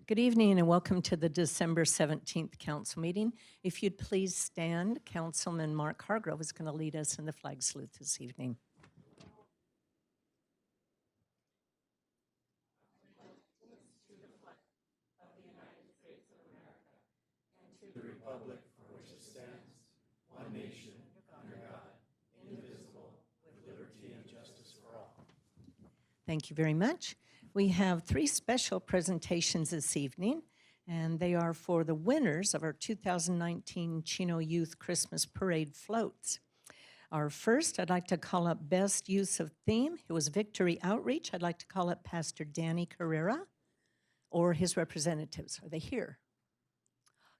Good evening and welcome to the December 17th council meeting. If you'd please stand, Councilman Mark Hargrove is going to lead us in the flag salute this evening. The republic for which it stands, one nation, under God, indivisible, with liberty and justice for all. Thank you very much. We have three special presentations this evening, and they are for the winners of our 2019 Chino Youth Christmas Parade floats. Our first, I'd like to call up Best Use of Theme. It was Victory Outreach. I'd like to call up Pastor Danny Carrera or his representatives. Are they here?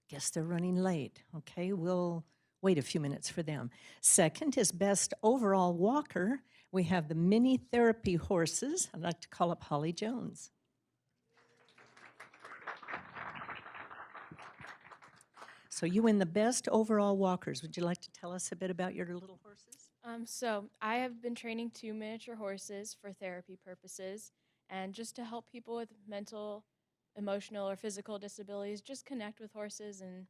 Guess they're running late. Okay, we'll wait a few minutes for them. Second is Best Overall Walker. We have the mini therapy horses. I'd like to call up Holly Jones. So you win the Best Overall Walkers. Would you like to tell us a bit about your little horses? So I have been training 2 miniature horses for therapy purposes and just to help people with mental, emotional, or physical disabilities, just connect with horses and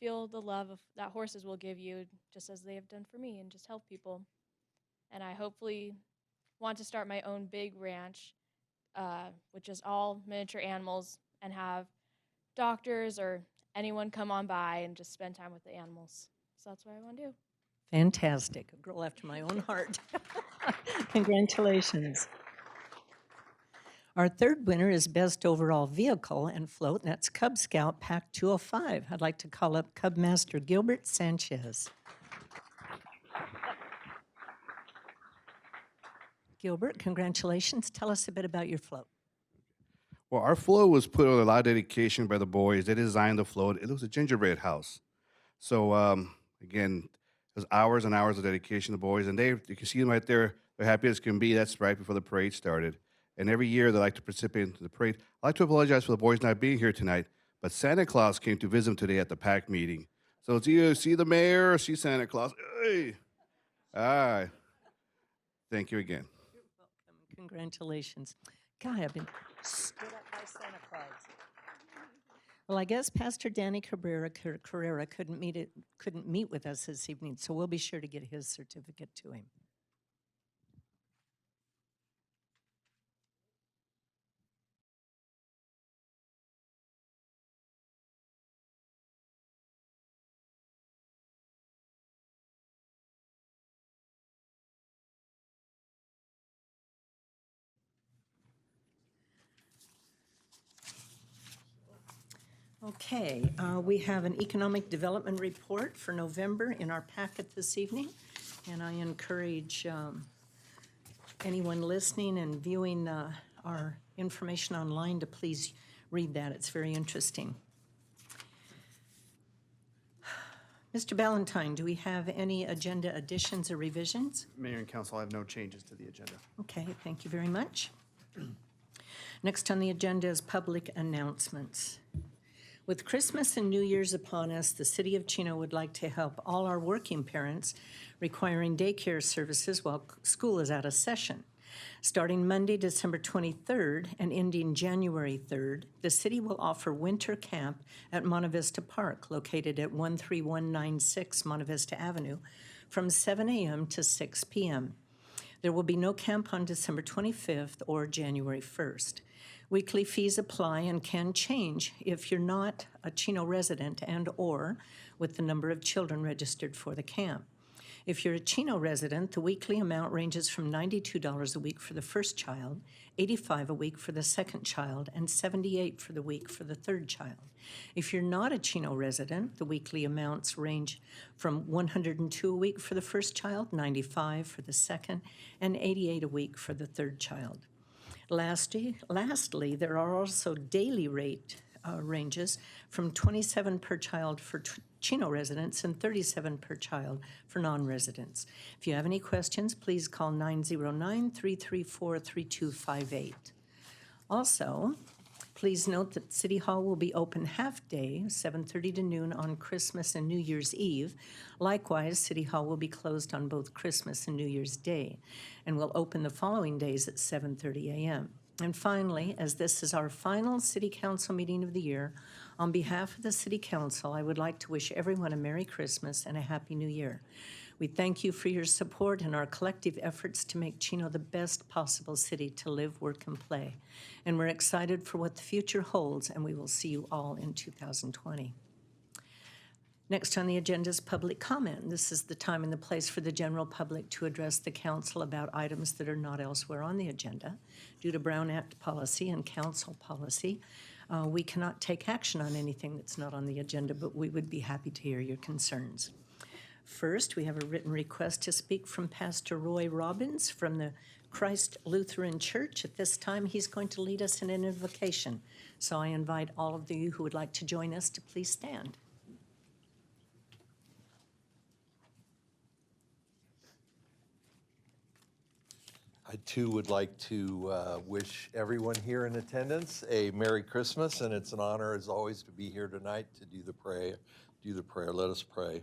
feel the love that horses will give you, just as they have done for me, and just help people. And I hopefully want to start my own big ranch, which is all miniature animals, and have doctors or anyone come on by and just spend time with the animals. So that's what I want to do. Fantastic. A girl after my own heart. Congratulations. Our third winner is Best Overall Vehicle and Float, and that's Cub Scout Pack 205. I'd like to call up Cub Master Gilbert Sanchez. Gilbert, congratulations. Tell us a bit about your float. Well, our float was put with a lot of dedication by the boys. They designed the float. It was a gingerbread house. So, again, it was hours and hours of dedication to the boys. And you can see them right there. They're happy as can be. That's right before the parade started. And every year they like to participate in the parade. I'd like to apologize for the boys not being here tonight, but Santa Claus came to visit them today at the PAC meeting. So it's either see the mayor or see Santa Claus. Hey. All right. Thank you again. You're welcome. Congratulations. God, I've been stood up by Santa Claus. Well, I guess Pastor Danny Carrera couldn't meet with us this evening, so we'll be sure to get his certificate to him. Okay, we have an economic development report for November in our packet this evening, and I encourage anyone listening and viewing our information online to please read that. It's very interesting. Mr. Ballantyne, do we have any agenda additions or revisions? Mayor and Council, I have no changes to the agenda. Okay, thank you very much. Next on the agenda is public announcements. With Christmas and New Year's upon us, the City of Chino would like to help all our working parents requiring daycare services while school is out of session. Starting Monday, December 23rd and ending January 3rd, the city will offer winter camp at Monte Vista Park, located at 13196 Monte Vista Avenue, from 7 a.m. to 6 p.m. There will be no camp on December 25th or January 1st. Weekly fees apply and can change if you're not a Chino resident and/or with the number of children registered for the camp. If you're a Chino resident, the weekly amount ranges from $92 a week for the first child, $85 a week for the second child, and $78 for the week for the third child. If you're not a Chino resident, the weekly amounts range from $102 a week for the first child, $95 for the second, and $88 a week for the third child. Lastly, there are also daily rate ranges from $27 per child for Chino residents and $37 per child for non-residents. If you have any questions, please call 909-334-3258. Also, please note that City Hall will be open half-day, 7:30 to noon on Christmas and New Year's Eve. Likewise, City Hall will be closed on both Christmas and New Year's Day, and will open the following days at 7:30 a.m. And finally, as this is our final City Council meeting of the year, on behalf of the City Council, I would like to wish everyone a Merry Christmas and a Happy New Year. We thank you for your support and our collective efforts to make Chino the best possible city to live, work, and play. And we're excited for what the future holds, and we will see you all in 2020. Next on the agenda is public comment. This is the time and the place for the general public to address the council about items that are not elsewhere on the agenda. Due to Brown Act policy and council policy, we cannot take action on anything that's not on the agenda, but we would be happy to hear your concerns. First, we have a written request to speak from Pastor Roy Robbins from the Christ Lutheran Church. At this time, he's going to lead us in an invocation. So I invite all of you who would like to join us to please stand. I too would like to wish everyone here in attendance a Merry Christmas, and it's an honor as always to be here tonight to do the prayer. Let us pray.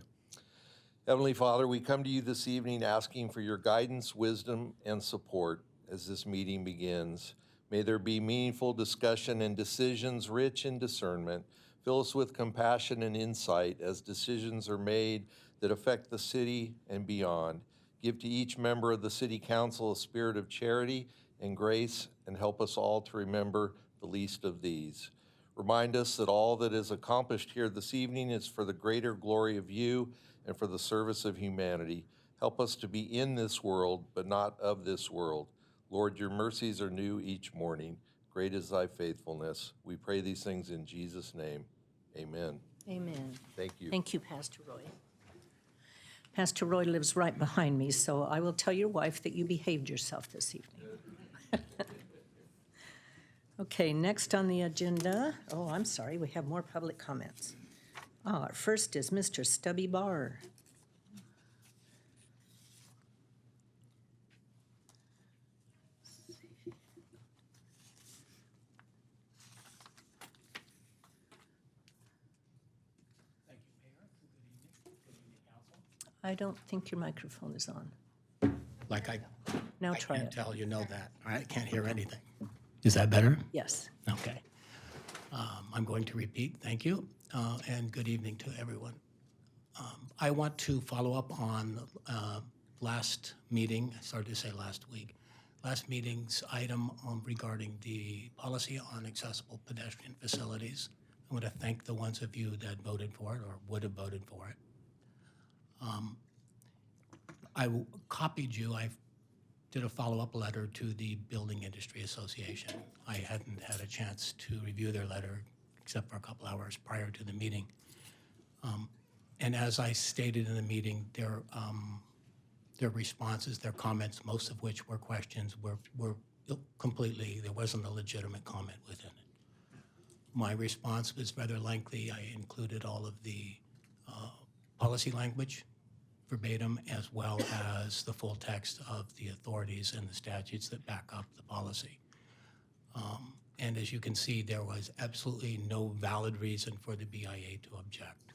Heavenly Father, we come to you this evening asking for your guidance, wisdom, and support as this meeting begins. May there be meaningful discussion and decisions rich in discernment. Fill us with compassion and insight as decisions are made that affect the city and beyond. Give to each member of the City Council a spirit of charity and grace, and help us all to remember the least of these. Remind us that all that is accomplished here this evening is for the greater glory of you and for the service of humanity. Help us to be in this world, but not of this world. Lord, your mercies are new each morning. Great is thy faithfulness. We pray these things in Jesus' name. Amen. Amen. Thank you. Thank you, Pastor Roy. Pastor Roy lives right behind me, so I will tell your wife that you behaved yourself this evening. Okay, next on the agenda, I'm sorry, we have more public comments. Our first is Mr. Stubby Barr. Thank you, Mayor. Good evening. Good evening, Council. I don't think your microphone is on. Like Now I try can't it. tell you know that. I can't hear anything. Is that better? Yes. Okay. I'm going to repeat, thank you, and good evening to everyone. I want to follow up on last meeting, I started to say last week, last meeting's item regarding the policy on accessible pedestrian facilities. I want to thank the ones of you that voted for it or would have voted for it. I copied you. I did a follow-up letter to the Building Industry Association. I hadn't had a chance to review their letter except for a couple hours prior to the meeting. And as I stated in the meeting, their responses, their comments, most of which were questions, were completely, there wasn't a legitimate comment within it. My response was rather lengthy. I included all of the policy language verbatim, as well as the full text of the authorities and the statutes that back up the policy. And as you can see, there was absolutely no valid reason for the BIA to object.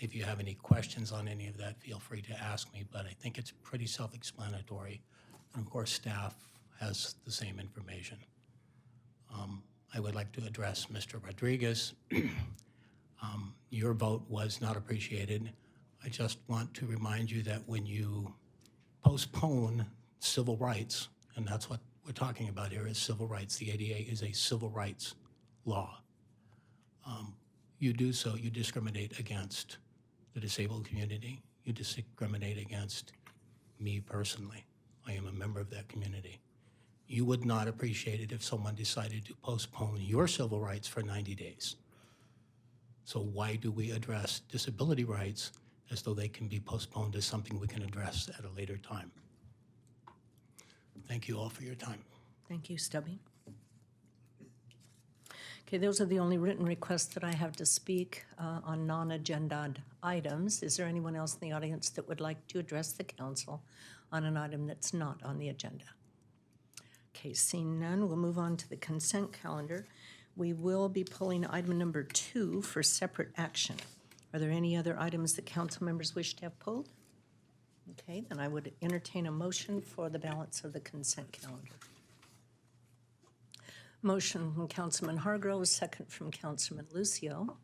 If you have any questions on any of that, feel free to ask me, but I think it's pretty self-explanatory. And of course, staff has the same information. I would like to address Mr. Rodriguez. Your vote was not appreciated. I just want to remind you that when you postpone civil rights, and that's what we're talking about here is civil rights. The ADA is a civil rights law. you do so, you discriminate against the disabled community. You discriminate against me personally. I am a member of that community. You would not appreciate it if someone decided to postpone your civil rights for 90 days. So why do we address disability rights as though they can be postponed as something we can address at a later time? Thank you all for your time. Thank you, Stubby. Okay, those are the only written requests that I have to speak on non-agenda items. Is there anyone else in the audience that would like to address the council on an item that's not on the agenda? Okay, seeing none, we'll move on to the consent calendar. We will be pulling item number 2 for separate action. Are there any other items that council members wish to have pulled? Okay, then I would entertain a motion for the balance of the consent calendar. Motion from Councilman Hargrove, second from Councilman Lucio.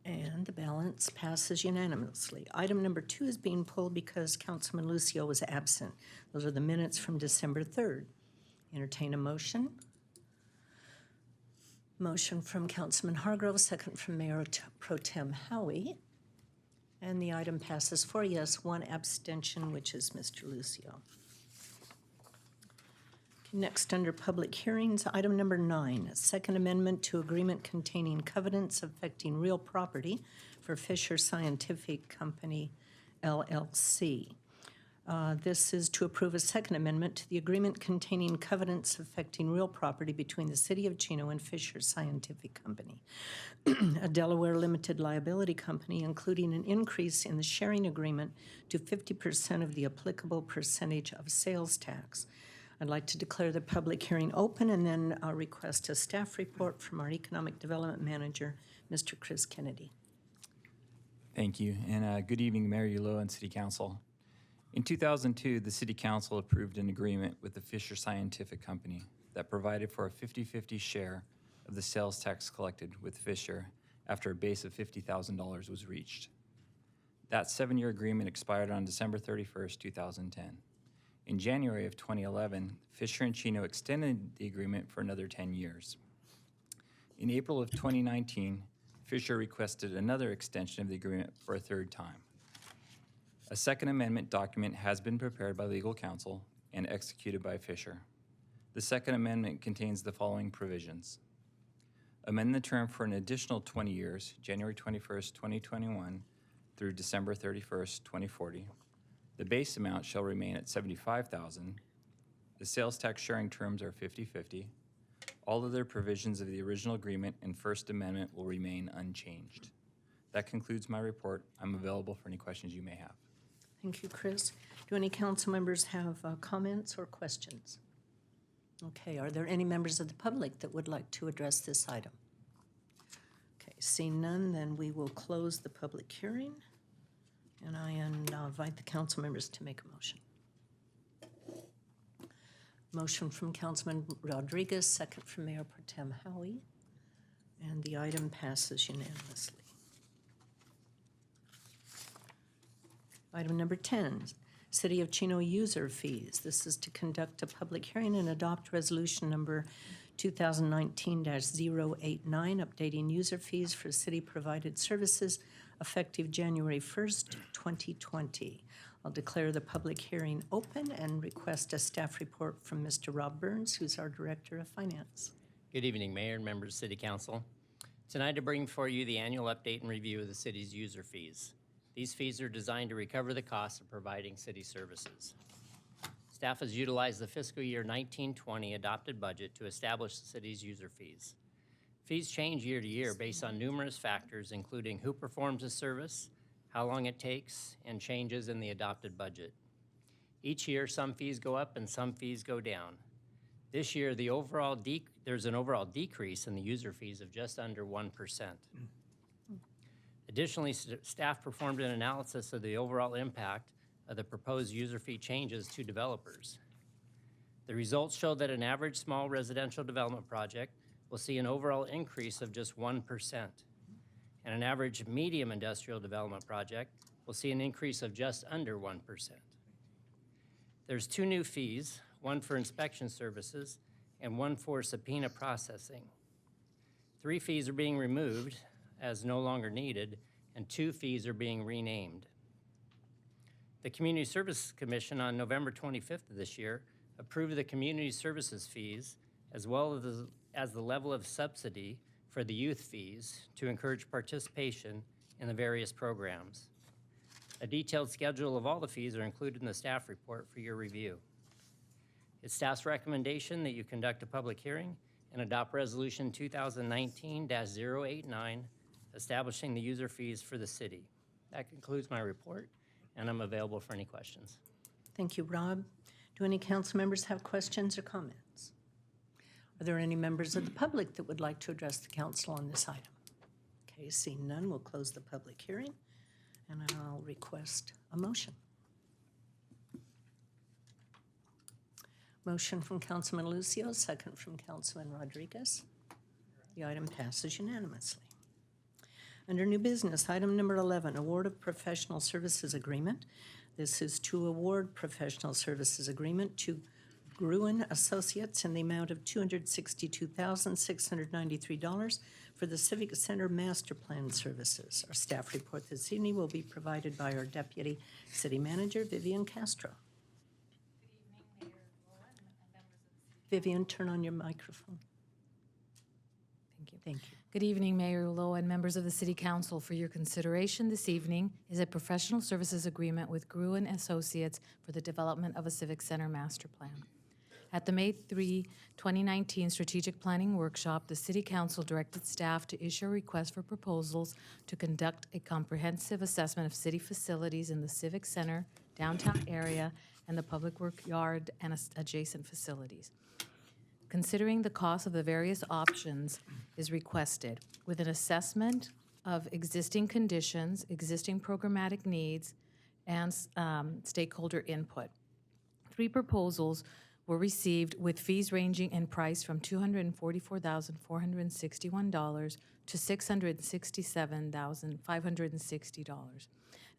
And the balance passes unanimously. Item number 2 is being pulled because Councilman Lucio was absent. Those are the minutes from December 3rd. Entertain a motion. Motion from Councilman Hargrove, second from Mayor Pro Tem Howie. And the item passes 4 yes, 1 abstention, which is Mr. Lucio. Next, under public hearings, item number 9, second amendment to agreement containing covenants affecting real property for Fisher Scientific Company, LLC. This is to approve a second amendment to the agreement containing covenants affecting real property between the City of Chino and Fisher Scientific Company, a Delaware limited liability company, including an increase in the sharing agreement to 50% of the applicable percentage of sales tax. I'd like to declare the public hearing open and then request a staff report from our Economic Development Manager, Mr. Chris Kennedy. Thank you, and good evening, Mayor Ulloa and City Council. In 2002, the City Council approved an agreement with the Fisher Scientific Company that provided for a 50-50 share of the sales tax collected with Fisher after a base of $50,000 was reached. That 7-year agreement expired on December 31st, 2010. In January of 2011, Fisher and Chino extended the agreement for another 10 years. In April of 2019, Fisher requested another extension of the agreement for a third time. A second amendment document has been prepared by legal counsel and executed by Fisher. The second amendment contains the following provisions. Amend the term for an additional 20 years, January 21st, 2021 through December 31st, 2040. The base amount shall remain at $75,000. The sales tax sharing terms are 50-50. All other provisions of the original agreement and First Amendment will remain unchanged. That concludes my report. I'm available for any questions you may have. Thank you, Chris. Do any council members have comments or questions? Okay, are there any members of the public that would like to address this item? Okay, seeing none, then we will close the public hearing. And I invite the council members to make a motion. Motion from Councilman Rodriguez, second from Mayor Pro Tem Howie. And the item passes unanimously. Item number 10, City of Chino user fees. This is to conduct a public hearing and adopt resolution number 2019-089, updating user fees for city-provided services effective January 1st, 2020. I'll declare the public hearing open and request a staff report from Mr. Rob Burns, who's our Director of Finance. Good evening, Mayor and members of City Council. Tonight I bring for you the annual update and review of the city's user fees. These fees are designed to recover the costs of providing city services. Staff has utilized the fiscal year 1920 adopted budget to establish the city's user fees. Fees change year to year based on numerous factors, including who performs the service, how long it takes, and changes in the adopted budget. Each year, some fees go up and some fees go down. This year, there's an overall decrease in the user fees of just under 1%. Additionally, staff performed an analysis of the overall impact of the proposed user fee changes to developers. The results show that an average small residential development project will see an overall increase of just 1%, and an average medium industrial development project will see an increase of just under 1%. There's 2 new fees, one for inspection services and one for subpoena processing. 3 fees are being removed, as no longer needed, and 2 fees are being renamed. The Community Service Commission on November 25th of this year approved the community services fees as well as the level of subsidy for the youth fees to encourage participation in the various programs. A detailed schedule of all the fees are included in the staff report for your review. It's staff's recommendation that you conduct a public hearing and adopt Resolution 2019-089, establishing the user fees for the city. That concludes my report, and I'm available for any questions. Thank you, Rob. Do any council members have questions or comments? Are there any members of the public that would like to address the council on this item? Okay, seeing none, we'll close the public hearing, and I'll request a motion. Motion from Councilman Lucio, second from Councilman Rodriguez. The item passes unanimously. Under new business, item number 11, award of professional services agreement. This is to award professional services agreement to Gruen Associates in the amount of $262,693 for the Civic Center Master Plan Services. Our staff report this evening will be provided by our Deputy City Manager, Vivian Castro. Vivian, turn on your microphone. Thank you. Thank you. Good evening, Mayor Ulloa and members of the City Council. For your consideration this evening is a professional services agreement with Gruen Associates for the development of a Civic Center Master Plan. At the May 3, 2019 Strategic Planning Workshop, the City Council directed staff to issue a request for proposals to conduct a comprehensive assessment of city facilities in the Civic Center, downtown area, and the public work yard and adjacent facilities. Considering the cost of the various options is requested with an assessment of existing conditions, existing programmatic needs, and stakeholder input. 3 proposals were received with fees ranging in price from $244,461 to $667,560.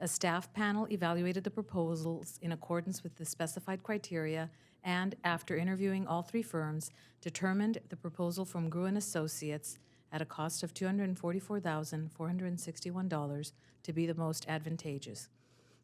A staff panel evaluated the proposals in accordance with the specified criteria and, after interviewing all 3 firms, determined the proposal from Gruen Associates at a cost of $244,461 to be the most advantageous.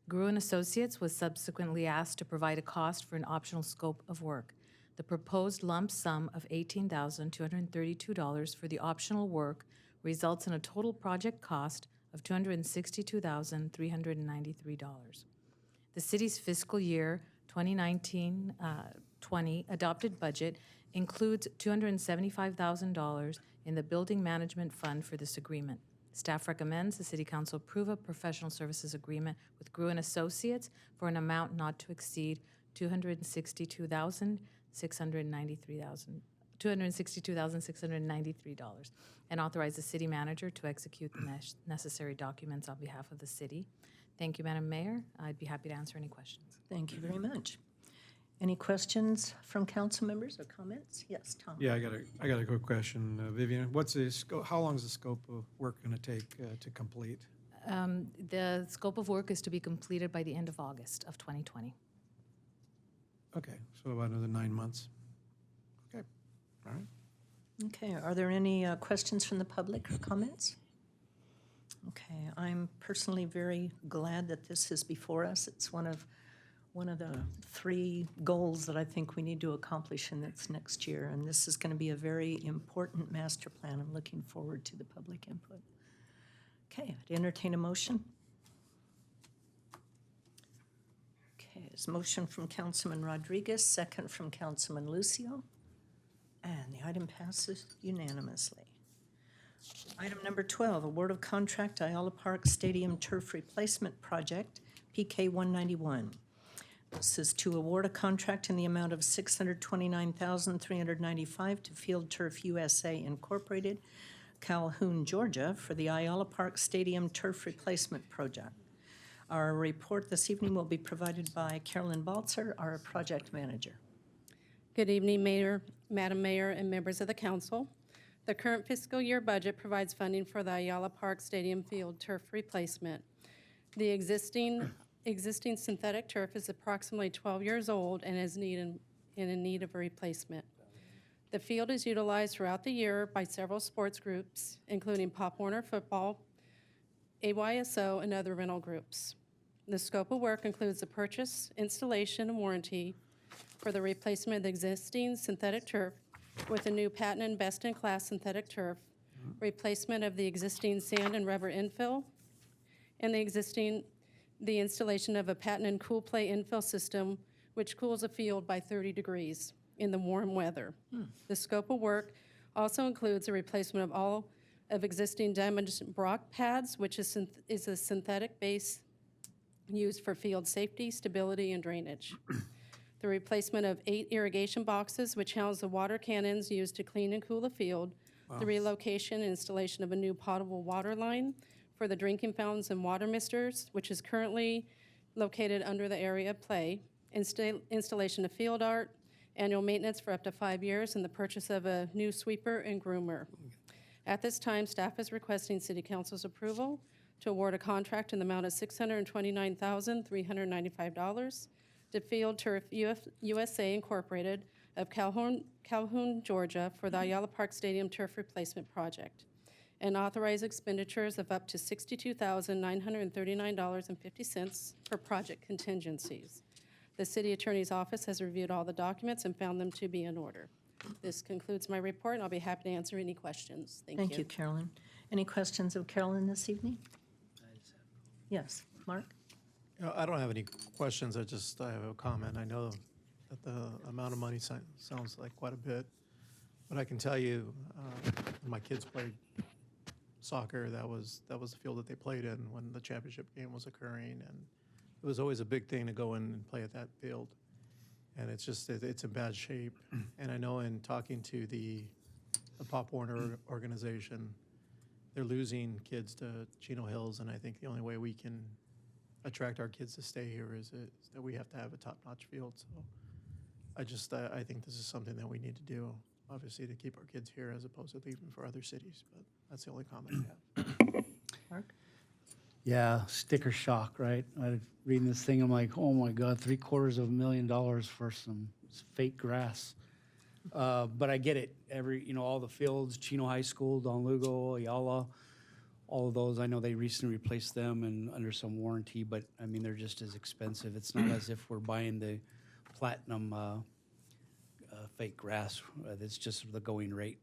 Gruen Associates was subsequently asked to provide a cost for an optional scope of work. The proposed lump sum of $18,232 for the optional work results in a total project cost of $262,393. The city's fiscal year 2019-20 adopted budget includes $275,000 in the Building Management Fund for this agreement. Staff recommends the City Council approve a professional services agreement with Gruen Associates for an amount not to exceed $262,693 and authorize the city manager to execute the necessary documents on behalf of the city. Thank you, Madam Mayor. I'd be happy to answer any questions. Thank you very much. Any questions from council members or comments? Yes, Tom. Yeah, I got a quick question, Vivian. What's the how long is the scope of work going to take to complete? The scope of work is to be completed by the end of August of 2020. Okay, so about another 9 months. Okay, all right. Okay, are there any questions from the public or comments? Okay, I'm personally very glad that this is before us. It's one of the 3 goals that I think we need to accomplish in this next year, and this is going to be a very important master plan. I'm looking forward to the public input. Okay, I'd entertain a motion. Okay, it's motion from Councilman Rodriguez, second from Councilman Lucio, and the item passes unanimously. Item number 12, award of contract Ayala Park Stadium Turf Replacement Project, PK 191. This is to award a contract in the amount of $629,395 to Field Turf USA Incorporated, Calhoun, Georgia, for the Ayala Park Stadium Turf Replacement Project. Our report this evening will be provided by Carolyn Baltzer, our project manager. Good evening, Mayor, Madam Mayor, and members of the council. The current fiscal year budget provides funding for the Ayala Park Stadium Field Turf Replacement. The existing synthetic turf is approximately 12 years old and is in need of a replacement. The field is utilized throughout the year by several sports groups, including Pop Warner Football, AYSO, and other rental groups. The scope of work includes the purchase, installation, and warranty for the replacement of the existing synthetic turf with a new patented best-in-class synthetic turf, replacement of the existing sand and rubber infill, and the installation of a patented cool play infill system which cools a field by 30 degrees in the warm weather. The scope of work also includes the replacement of all of existing damaged Brock pads, which is a synthetic base used for field safety, stability, and drainage. The replacement of 8 irrigation boxes, which house the water cannons used to clean and cool the field. The relocation and installation of a new potable water line for the drinking fountains and water misters, which is currently located under the area of play. Installation of field art, annual maintenance for up to 5 years, and the purchase of a new sweeper and groomer. At this time, staff is requesting City Council's approval to award a contract in the amount of $629,395 to Field Turf USA Incorporated of Calhoun, Georgia, for the Ayala Park Stadium turf replacement project, and authorize expenditures of up to $62,939.50 for project contingencies. The City Attorney's Office has reviewed all the documents and found them to be in order. This concludes my report, and I'll be happy to answer any questions. Thank you, Carolyn. Any questions of Carolyn this evening? Yes, Mark? I don't have any questions. I have a comment. I know that the amount of money sounds like quite a bit, but I can tell you, when my kids played soccer, that was the field that they played in when the championship game was occurring, and it was always a big thing to go in and play at that field. And it's in bad shape. And I know in talking to the Pop Warner organization, they're losing kids to Chino Hills, and I think the only way we can attract our kids to stay here is that we have to have a top-notch field. So I think this is something that we need to do, obviously, to keep our kids here as opposed to leaving for other cities. But that's the only comment I have. Mark? Yeah, sticker shock, right? I reading this thing, I'm like, oh my God, $750,000 for some fake grass. But I get it. All the fields, Chino High School, Don Lugo, Ayala, all of those, I know they recently replaced them and under some warranty, but I mean, they're just as expensive. It's not as if we're buying the platinum fake grass. It's just the going rate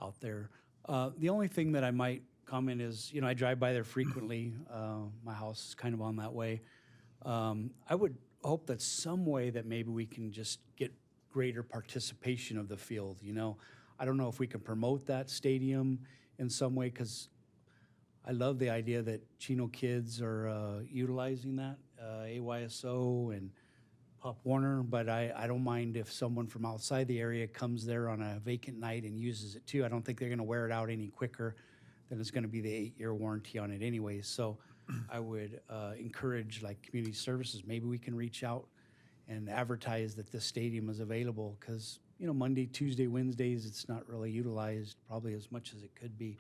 out there. The only thing that I might comment is, I drive by there frequently. My house is kind of on that way. I would hope that some way that maybe we can just get greater participation of the field. I don't know if we can promote that stadium in some way, because I love the idea that Chino kids are utilizing that, AYSO and Pop Warner, but I don't mind if someone from outside the area comes there on a vacant night and uses it too. I don't think they're going to wear it out any quicker than it's going to be the 8-year warranty on it anyway. So I would encourage, like, community services, maybe we can reach out and advertise that this stadium is available, because Monday, Tuesday, Wednesdays, it's not really utilized probably as much as it could be.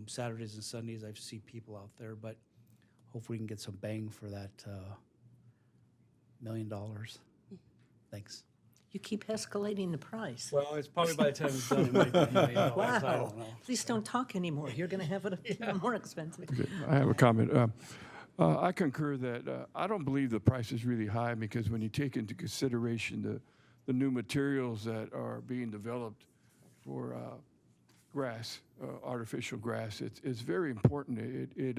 Saturdays and Sundays, I see people out there, but hopefully we can get some bang for that $1 million. Thanks. You keep escalating the price. Well, it's probably by the time it's done, it might be $1 million. I Wow. don't know. Please don't talk anymore. You're going to have it even more expensive. Okay, I have a comment. I concur that I don't believe the price is really high, because when you take into consideration the new materials that are being developed for grass, artificial grass, it's very important. It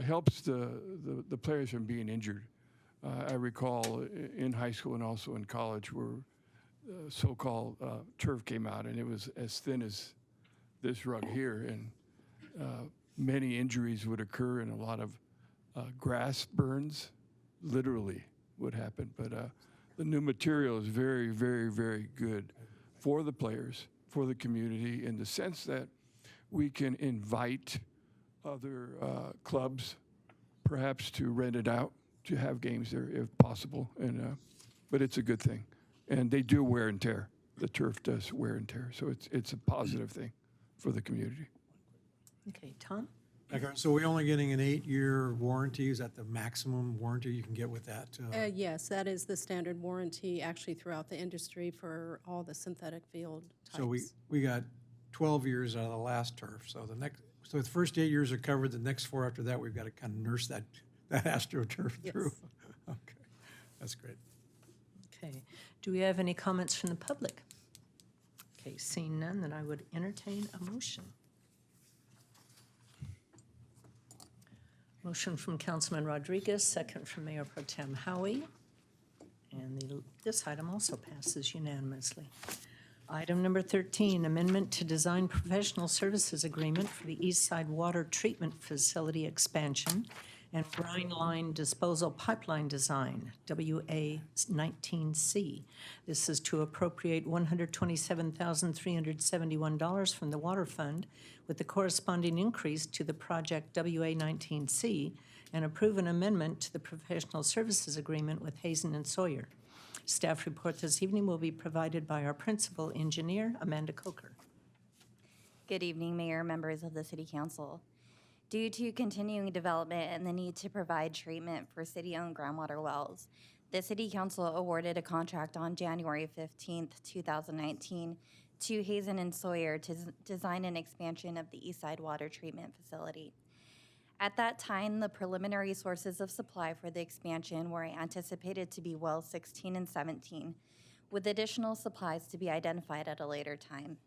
helps the players from being injured. I recall in high school and also in college where so-called turf came out, and it was as thin as this rug here, and many injuries would occur, and a lot of grass burns literally would happen. But the new material is very, very, very good for the players, for the community, in the sense that we can invite other clubs perhaps to rent it out, to have games there if possible. But it's a good thing. And they do wear and tear. The turf does wear and tear. So it's a positive thing for the community. Okay, Tom? Okay, so we're only getting an 8-year warranty? Is that the maximum warranty you can get with that? Yes, that is the standard warranty actually throughout the industry for all the synthetic field types. So we got 12 years out of the last turf. So the first 8 years are covered. The next 4 after that, we've got to kind of nurse that AstroTurf through. Yes. Okay, that's great. Okay. Do we have any comments from the public? Okay, seeing none, then I would entertain a motion. Motion from Councilman Rodriguez, second from Mayor Pro Tem Howie. And this item also passes unanimously. Item number 13, amendment to design professional services agreement for the East Side Water Treatment Facility expansion and brine line disposal pipeline design, WA-19C. This is to appropriate $127,371 from the Water Fund with the corresponding increase to the project WA-19C and approve an amendment to the professional services agreement with Hazen and Sawyer. Staff report this evening will be provided by our principal engineer, Amanda Coker. Good evening, Mayor, members of the City Council. Due to continuing development and the need to provide treatment for city-owned groundwater wells, the City Council awarded a contract on January 15th, 2019 to Hazen and Sawyer to design an expansion of the Eastside Water Treatment Facility. At that time, the preliminary sources of supply for the expansion were anticipated to be wells 16 and 17, with additional supplies to be identified at a later time.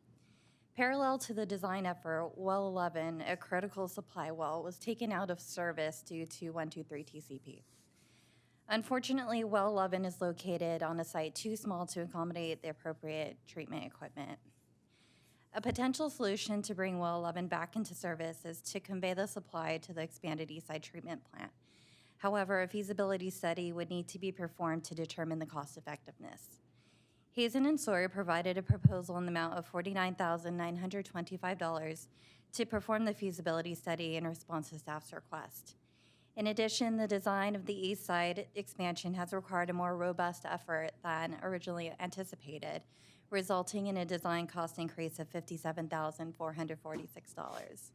Parallel to the design effort, well 11, a critical supply well, was taken out of service due to 123 TCP. Unfortunately, well 11 is located on a site too small to accommodate the appropriate treatment equipment. A potential solution to bring well 11 back into service is to convey the supply to the expanded Eastside treatment plant. However, a feasibility study would need to be performed to determine the cost effectiveness. Hazen and Sawyer provided a proposal in the amount of $49,925 to perform the feasibility study in response to staff's request. In addition, the design of the East Side expansion has required a more robust effort than originally anticipated, resulting in a design cost increase of $57,446.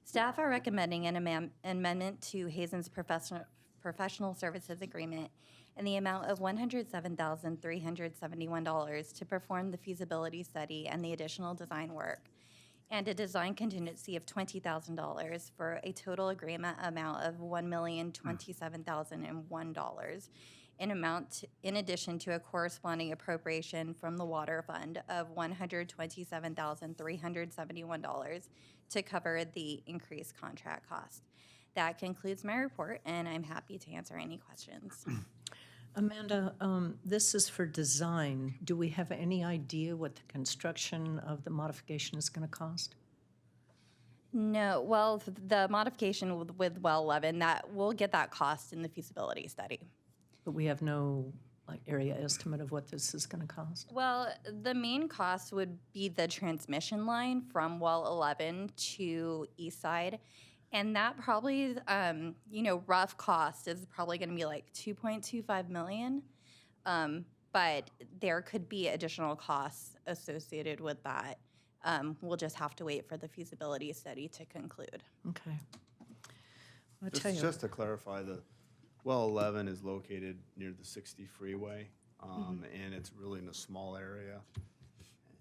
Staff are recommending an amendment to Hazen's professional services agreement in the amount of $107,371 to perform the feasibility study and the additional design work, and a design contingency of $20,000 for a total agreement amount of $1,027,001 in addition to a corresponding appropriation from the Water Fund of $127,371 to cover the increased contract cost. That concludes my report, and I'm happy to answer any questions. Amanda, this is for design. Do we have any idea what the construction of the modification is going to cost? No, well, the modification with well 11, that we'll get that cost in the feasibility study. But we have no area estimate of what this is going to cost? Well, the main cost would be the transmission line from well 11 to Eastside. And that probably, rough cost is probably going to be like $2.25 million. But there could be additional costs associated with that. We'll just have to wait for the feasibility study to conclude. Okay. I'll tell you. Just to clarify, the well 11 is located near the 60 freeway, and it's really in a small area.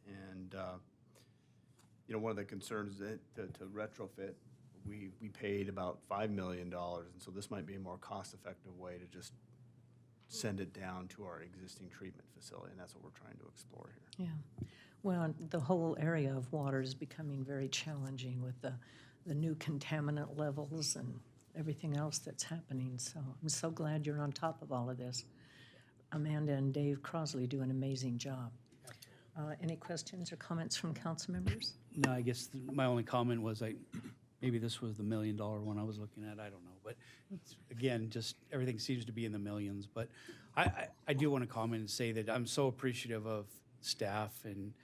And, one of the concerns that to retrofit, we paid about $5 million, and so this might be a more cost-effective way to just send it down to our existing treatment facility, and that's what we're trying to explore here. Yeah. Well, the whole area of water is becoming very challenging with the new contaminant levels and everything else that's happening. So I'm so glad you're on top of all of this. Amanda and Dave Crosley do an amazing job. Any questions or comments from council members? No, I guess my only comment was maybe this was the $1 million one I was looking at. I don't know. But again, just everything seems to be in the millions. But I do want to comment and say that I'm so appreciative of staff and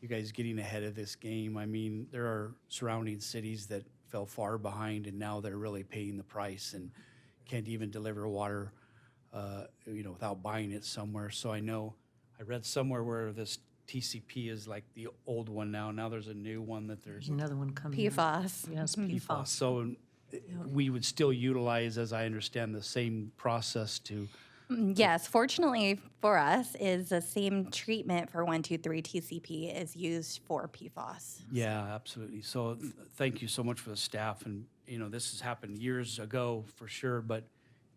you guys getting ahead of this game. I mean, there are surrounding cities that fell far behind, and now they're really paying the price and can't even deliver water, without buying it somewhere. So I know I read somewhere where this TCP is like the old one now. Now there's a new one that there's. There's another one coming. in. PFAS. Yes, PFAS. So we would still utilize, as I understand, the same process to. Yes, fortunately for us, is the same treatment for 123 TCP is used for PFAS. Yeah, absolutely. So thank you so much for the staff. And, this has happened years ago for sure, but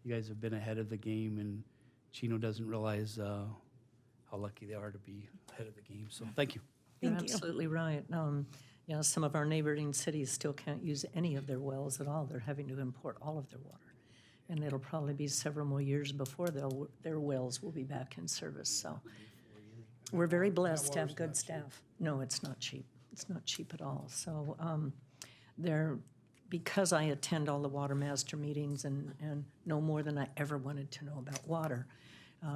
you guys have been ahead of the game, and Chino doesn't realize how lucky they are to be ahead of the game. So thank you. You're Thank you. absolutely right. Some of our neighboring cities still can't use any of their wells at all. They're having to import all of their water. And it'll probably be several more years before their wells will be back in service. So we're very blessed to have good staff. No, it's not cheap. It's not cheap at all. So because I attend all the water master meetings and know more than I ever wanted to know about water,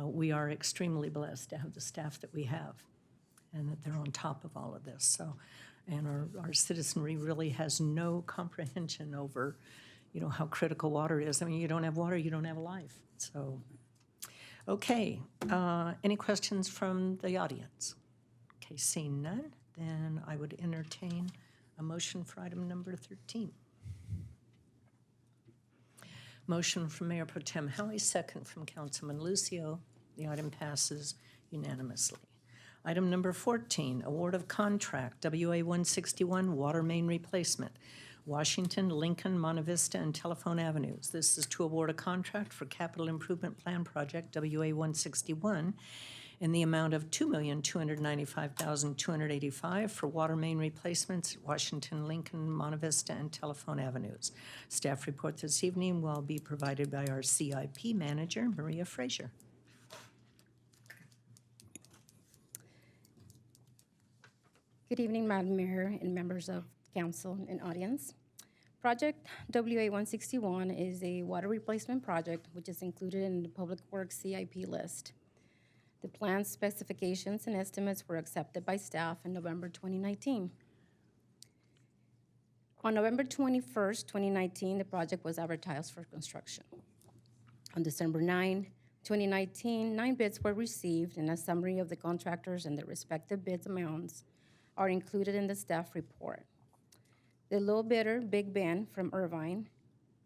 we are extremely blessed to have the staff that we have and that they're on top of all of this. So, and our citizenry really has no comprehension over how critical water is. I mean, you don't have water, you don't have life. So, okay. Any questions from the audience? Okay, seeing none, then I would entertain a motion for item number 13. Motion from Mayor Pro Tem Howie, second from Councilman Lucio. The item passes unanimously. Item number 14, award of contract, WA 161 water main replacement. Washington, Lincoln, Monte Vista, and Telephone Avenues. This is to award a contract for Capital Improvement Plan Project WA 161 in the amount of $2,295,285 for water main replacements at Washington, Lincoln, Monte Vista, and Telephone Avenues. Staff report this evening will be provided by our CIP manager, Maria Frazier. Good evening, Madam Mayor and members of council and audience. Project WA 161 is a water replacement project which is included in the Public Works CIP list. The plan specifications and estimates were accepted by staff in November 2019. On November 21st, 2019, the project was advertised for construction. On December 9, 2019, 9 bids were received, and a summary of the contractors and their respective bids amounts are included in the staff report. The low bidder, Big Ben from Irvine,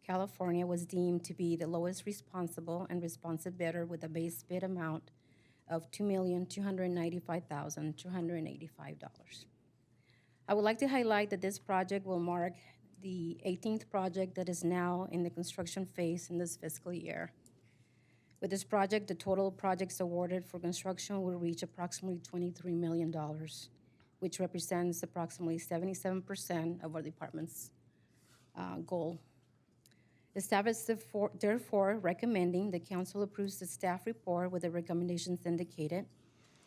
California, was deemed to be the lowest responsible and responsive bidder with a base bid amount of $2,295,285. I would like to highlight that this project will mark the 18th project that is now in the construction phase in this fiscal year. With this project, the total projects awarded for construction will reach approximately $23 million, which represents approximately 77% of our department's goal. The staff is therefore recommending the council approves the staff report with the recommendations indicated.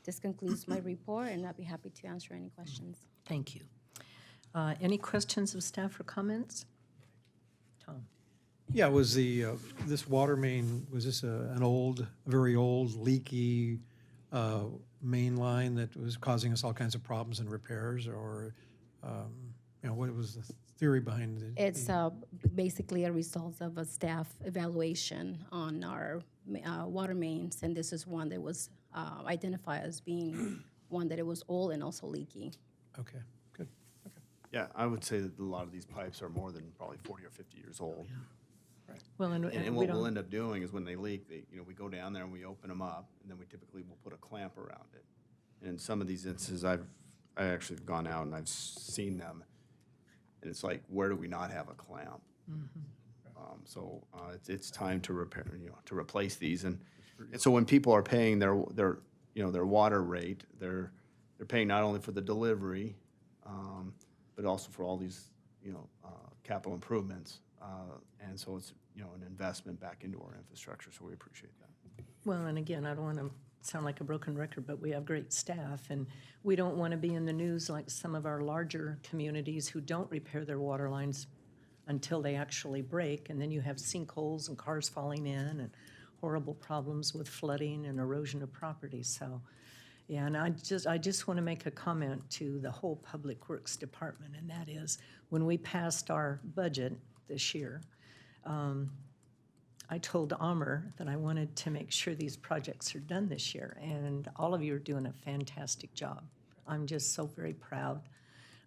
This concludes my report, and I'll be happy to answer any questions. Thank you. Any questions of staff or comments? Tom? Yeah, was this water main, was this an very old, leaky main line that was causing us all kinds of problems and repairs, or, what was the theory behind it? It's basically a result of a staff evaluation on our water mains, and this is one that was identified as being one that it was old and also leaky. Okay, good. Okay. Yeah, I would say that a lot of these pipes are more than probably 40 or 50 years old. Right. Well, and what we we'll don't, end up doing is when they leak, we go down there and we open them up, and then we typically will put a clamp around it. And in some of these instances, I actually have gone out and I've seen them, and it's like, where do we not have a clamp? So it's time to repair, to replace these, and so when people are paying their water rate, they're paying not only for the delivery, but also for all these capital improvements, and so it's an investment back into our infrastructure. So we appreciate that. well, and again, I don't want to sound like a broken record, but we have great staff, and we don't want to be in the news like some of our larger communities who don't repair their water lines until they actually break, and then you have sinkholes and cars falling in and horrible problems with flooding and erosion of property. So, yeah, and I just want to make a comment to the whole Public Works Department, and that is when we passed our budget this year, I told Amr that I wanted to make sure these projects are done this year, and all of you are doing a fantastic job. I'm just so very proud.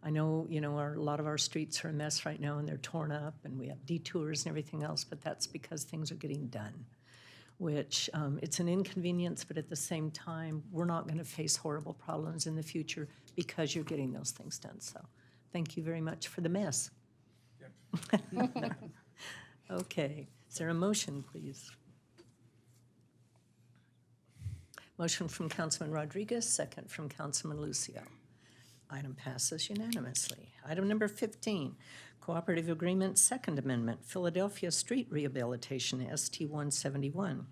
I know, a lot of our streets are a mess right now, and they're torn up, and we have detours and everything else, but that's because things are getting done, which it's an inconvenience, but at the same time, we're not going to face horrible problems in the future because you're getting those things done. So thank you very much for the mess. Okay, is there a motion, please? Motion from Councilman Rodriguez, second from Councilman Lucio. Item passes unanimously. Item number 15, Cooperative Agreement, Second Amendment, Philadelphia Street Rehabilitation, ST 171.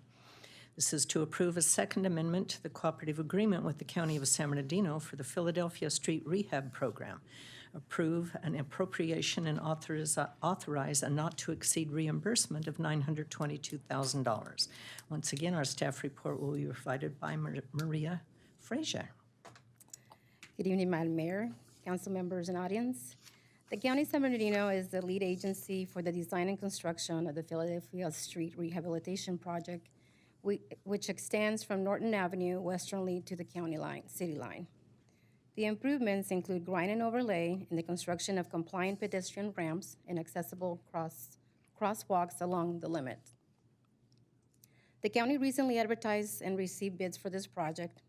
This is to approve a Second Amendment to the Cooperative Agreement with the County of San Bernardino for the Philadelphia Street Rehab Program. Approve an appropriation and authorize a not-to-exceed reimbursement of $922,000. Once again, our staff report will be provided by Maria Frazier. Good evening, Madam Mayor, council members, and audience. The County of San Bernardino is the lead agency for the design and construction of the Philadelphia Street Rehabilitation Project, which extends from Norton Avenue westernly to the city line. The improvements include grind and overlay and the construction of compliant pedestrian ramps and accessible crosswalks along the limit. The county recently advertised and received bids for this project,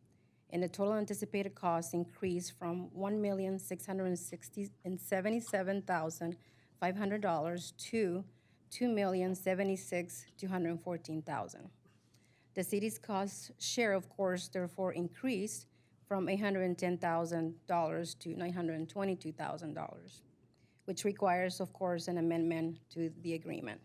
and the total anticipated cost increased from $1,677,500 to $2,076,214,000. The city's cost share, of course, therefore increased from $810,000 to $922,000, which requires, of course, an amendment to the agreement.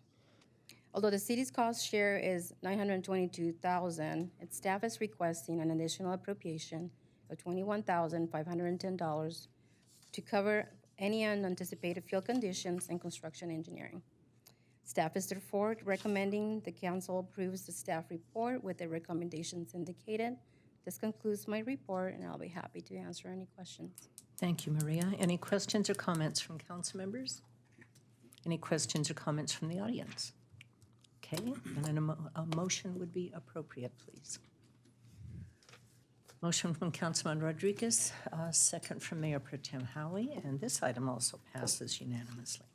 Although the city's cost share is $922,000, its staff is requesting an additional appropriation of $21,510 to cover any unanticipated field conditions and construction engineering. Staff is therefore recommending the council approves the staff report with the recommendations indicated. This concludes my report, and I'll be happy to answer any questions. Thank you, Maria. Any questions or comments from council members? Any questions or comments from the audience? Okay, and then a motion would be appropriate, please. Motion from Councilman Rodriguez, second from Mayor Pro Tem Howie, and this item also passes unanimously.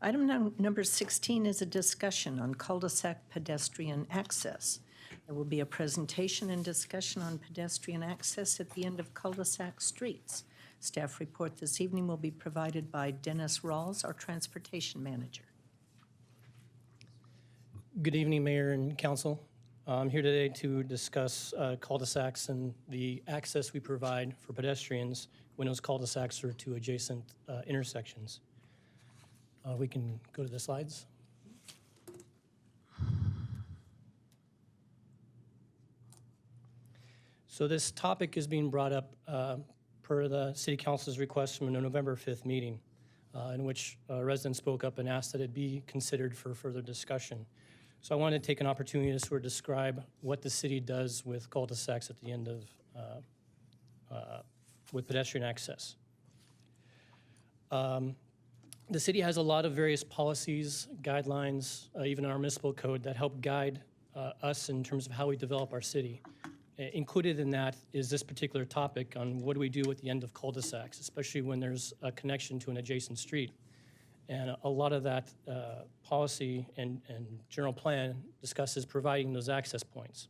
Item number 16 is a discussion on cul-de-sac pedestrian access. There will be a presentation and discussion on pedestrian access at the end of cul-de-sac streets. Staff report this evening will be provided by Dennis Rawls, our transportation manager. Good evening, Mayor and Council. I'm here today to discuss cul-de-sacs and the access we provide for pedestrians when those cul-de-sacs are to adjacent intersections. We can go to the slides. So this topic is being brought up per the City Council's request from the November 5th meeting, in which residents spoke up and asked that it be considered for further discussion. So I want to take an opportunity to sort of describe what the city does with cul-de-sacs at the end of, with pedestrian access. The city has a lot of various policies, guidelines, even our municipal code that help guide us in terms of how we develop our city. Included in that is this particular topic on what do we do at the end of cul-de-sacs, especially when there's a connection to an adjacent street. And a lot of that policy and general plan discusses providing those access points.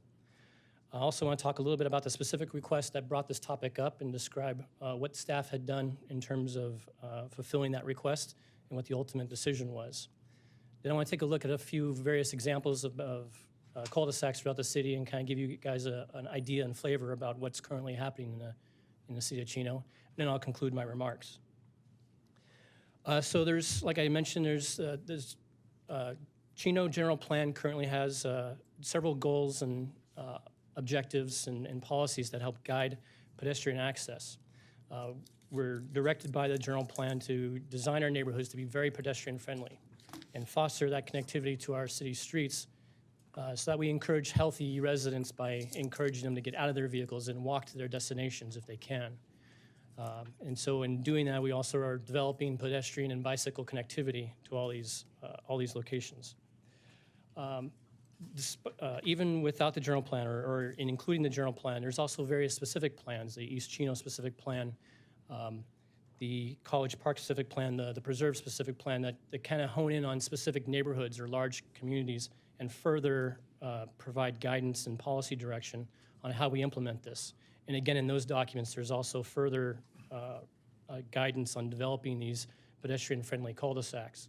I also want to talk a little bit about the specific request that brought this topic up and describe what staff had done in terms of fulfilling that request and what the ultimate decision was. Then I want to take a look at a few various examples of cul-de-sacs throughout the city and kind of give you guys an idea and flavor about what's currently happening in the city of Chino. And then I'll conclude my remarks. So there's, like I mentioned, there's Chino General Plan currently has several goals and objectives and policies that help guide pedestrian access. We're directed by the General Plan to design our neighborhoods to be very pedestrian friendly and foster that connectivity to our city streets so that we encourage healthy residents by encouraging them to get out of their vehicles and walk to their destinations if they can. And so in doing that, we also are developing pedestrian and bicycle connectivity to all these locations. even without the general plan or in including the general plan, there's also various specific plans, the East Chino specific plan, the College Park specific plan, the Preserve specific plan that kind of hone in on specific neighborhoods or large communities and further provide guidance and policy direction on how we implement this. And again, in those documents, there's also further guidance on developing these pedestrian-friendly cul-de-sacs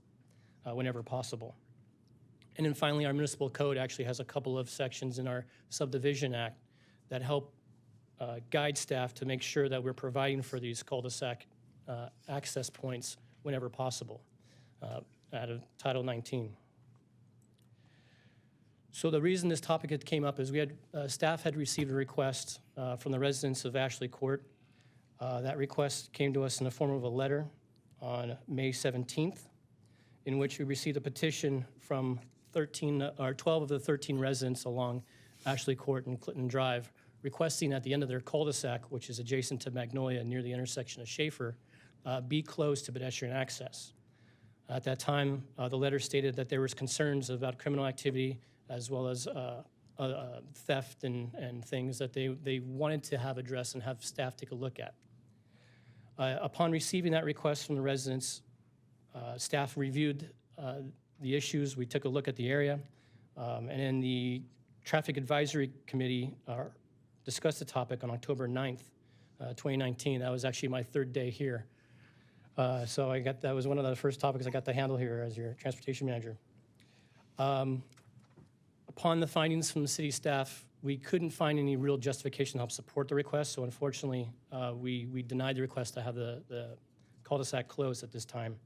whenever possible. And then finally, our municipal code actually has a couple of sections in our subdivision act that help guide staff to make sure that we're providing for these cul-de-sac access points whenever possible out of Title 19. So the reason this topic had came up is we had staff had received a request from the residents of Ashley Court. That request came to us in the form of a letter on May 17th, in which we received a petition from 12 of the 13 residents along Ashley Court and Clinton Drive, requesting at the end of their cul-de-sac, which is adjacent to Magnolia near the intersection of Schaefer, be closed to pedestrian access. At that time, the letter stated that there was concerns about criminal activity as well as theft and things that they wanted to have addressed and have staff take a look at. Upon receiving that request from the residents, staff reviewed the issues. We took a look at the area, and then the Traffic Advisory Committee discussed the topic on October 9th, 2019. That was actually my third day here. So that was one of the first topics I got to handle here as your transportation manager. Upon the findings from the city staff, we couldn't find any real justification to help support the request, so unfortunately, we denied the request to have the cul-de-sac closed at this time.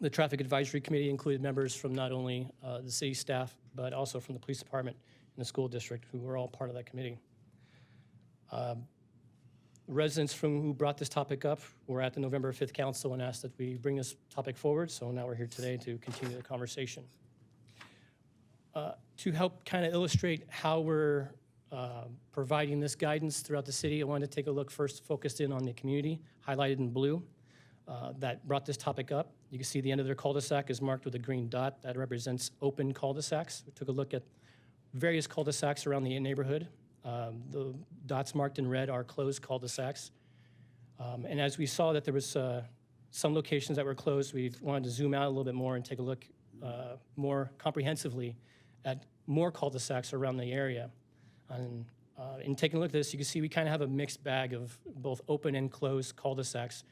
The Traffic Advisory Committee included members from not only the city staff, but also from the police department and the school district, who were all part of that committee. Residents who brought this topic up were at the November 5th council and asked that we bring this topic forward, so now we're here today to continue the conversation. To help kind of illustrate how we're providing this guidance throughout the city, I wanted to take a look first focused in on the community, highlighted in blue, that brought this topic up. You can see the end of their cul-de-sac is marked with a green dot. That represents open cul-de-sacs. We took a look at various cul-de-sacs around the neighborhood. The dots marked in red are closed cul-de-sacs. And as we saw that there was some locations that were closed, we wanted to zoom out a little bit more and take a look more comprehensively at more cul-de-sacs around the area. And in taking a look at this, you can see we kind of have a mixed bag of both open and closed cul-de-sacs,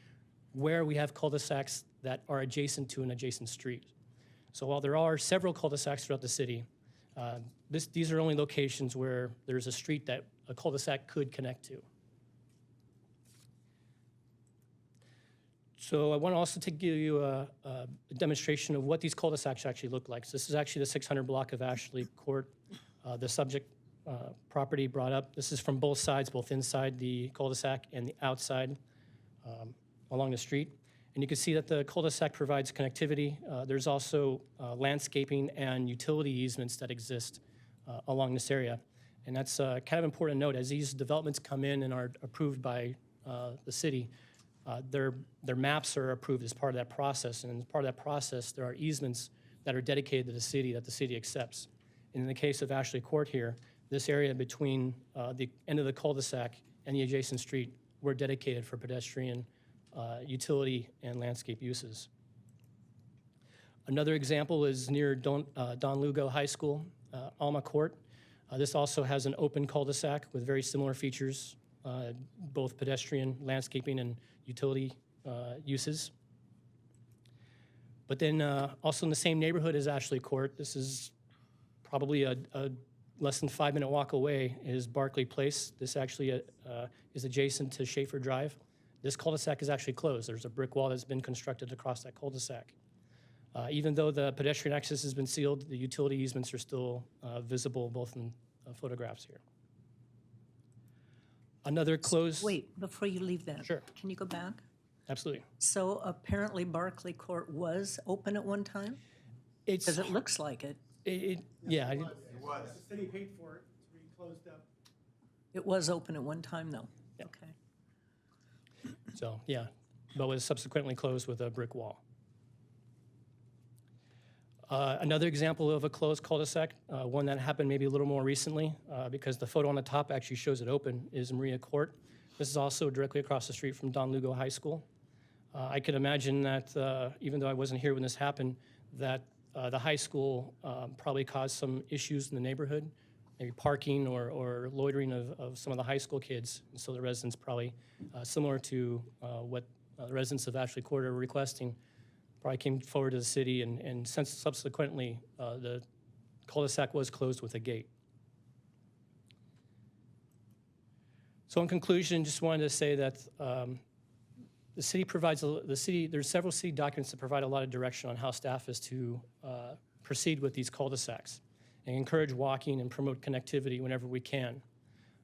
where we have cul-de-sacs that are adjacent to an adjacent street. So while there are several cul-de-sacs throughout the city, these are only locations where there's a street that a cul-de-sac could connect to. So I want to also to give you a demonstration of what these cul-de-sacs actually look like. So this is actually the 600 block of Ashley Court, the subject property brought up. This is from both sides, both inside the cul-de-sac and the outside along the street. And you can see that the cul-de-sac provides connectivity. There's also landscaping and utility easements that exist along this area. And that's kind of important to note. As these developments come in and are approved by the city, their maps are approved as part of that process. And as part of that process, there are easements that are dedicated to the city that the city accepts. And in the case of Ashley Court here, this area between the end of the cul-de-sac and the adjacent street were dedicated for pedestrian utility and landscape uses. Another example is near Don Lugo High School, Alma Court. This also has an open cul-de-sac with very similar features, both pedestrian, landscaping, and utility uses. But then also in the same neighborhood as Ashley Court, this is probably a less than 5-minute walk away, is Barclay Place. This actually is adjacent to Schaefer Drive. This cul-de-sac is actually closed. There's a brick wall that's been constructed across that cul-de-sac. Even though the pedestrian access has been sealed, the utility easements are still visible both in photographs here. Another closed... Wait, before you leave that. Sure. Can you go back? Absolutely. So apparently Barclay Court was open at one time? Because it looks like it. Yeah. It was. The city paid for it to be closed up. It was open at one time, though? Yeah. Okay. So, yeah, but was subsequently closed with a brick wall. Another example of a closed cul-de-sac, one that happened maybe a little more recently, because the photo on the top actually shows it open, is Maria Court. This is also directly across the street from Don Lugo High School. I could imagine that, even though I wasn't here when this happened, that the high school probably caused some issues in the neighborhood, maybe parking or loitering of some of the high school kids. And so the residents probably, similar to what the residents of Ashley Court are requesting, probably came forward to the city, and since subsequently the cul-de-sac was closed with a gate. So in conclusion, just wanted to say that the city provides, there's several city documents that provide a lot of direction on how staff is to proceed with these cul-de-sacs and encourage walking and promote connectivity whenever we can.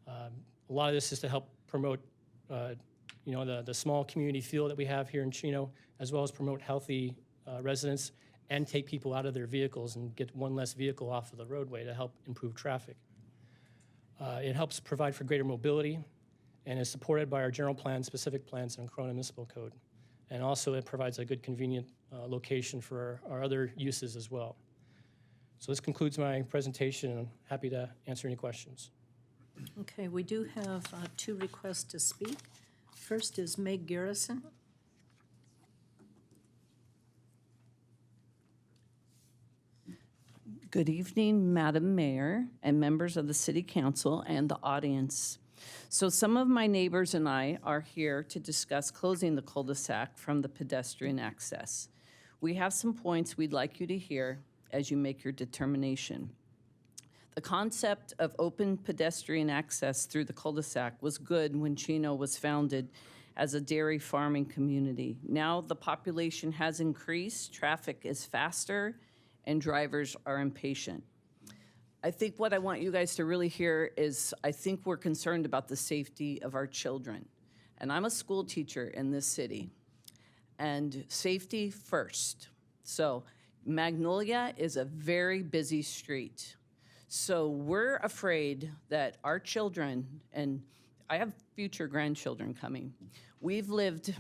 A lot of this is to help promote the small community feel that we have here in Chino, as well as promote healthy residents and take people out of their vehicles and get one less vehicle off of the roadway to help improve traffic. It helps provide for greater mobility and is supported by our general plan, specific plans, and Corona Municipal Code. And also it provides a good convenient location for our other uses as well. So this concludes my presentation, and I'm happy to answer any questions. Okay, we do have 2 requests to speak. First is Meg Garrison. Good evening, Madam Mayor and members of the City Council and the audience. So some of my neighbors and I are here to discuss closing the cul-de-sac from the pedestrian access. We have some points we'd like you to hear as you make your determination. The concept of open pedestrian access through the cul-de-sac was good when Chino was founded as a dairy farming community. Now the population has increased, traffic is faster, and drivers are impatient. I think what I want you guys to really hear is I think we're concerned about the safety of our children. And I'm a school teacher in this city, and safety first. So Magnolia is a very busy street. So we're afraid that our children, and I have future grandchildren coming, we've lived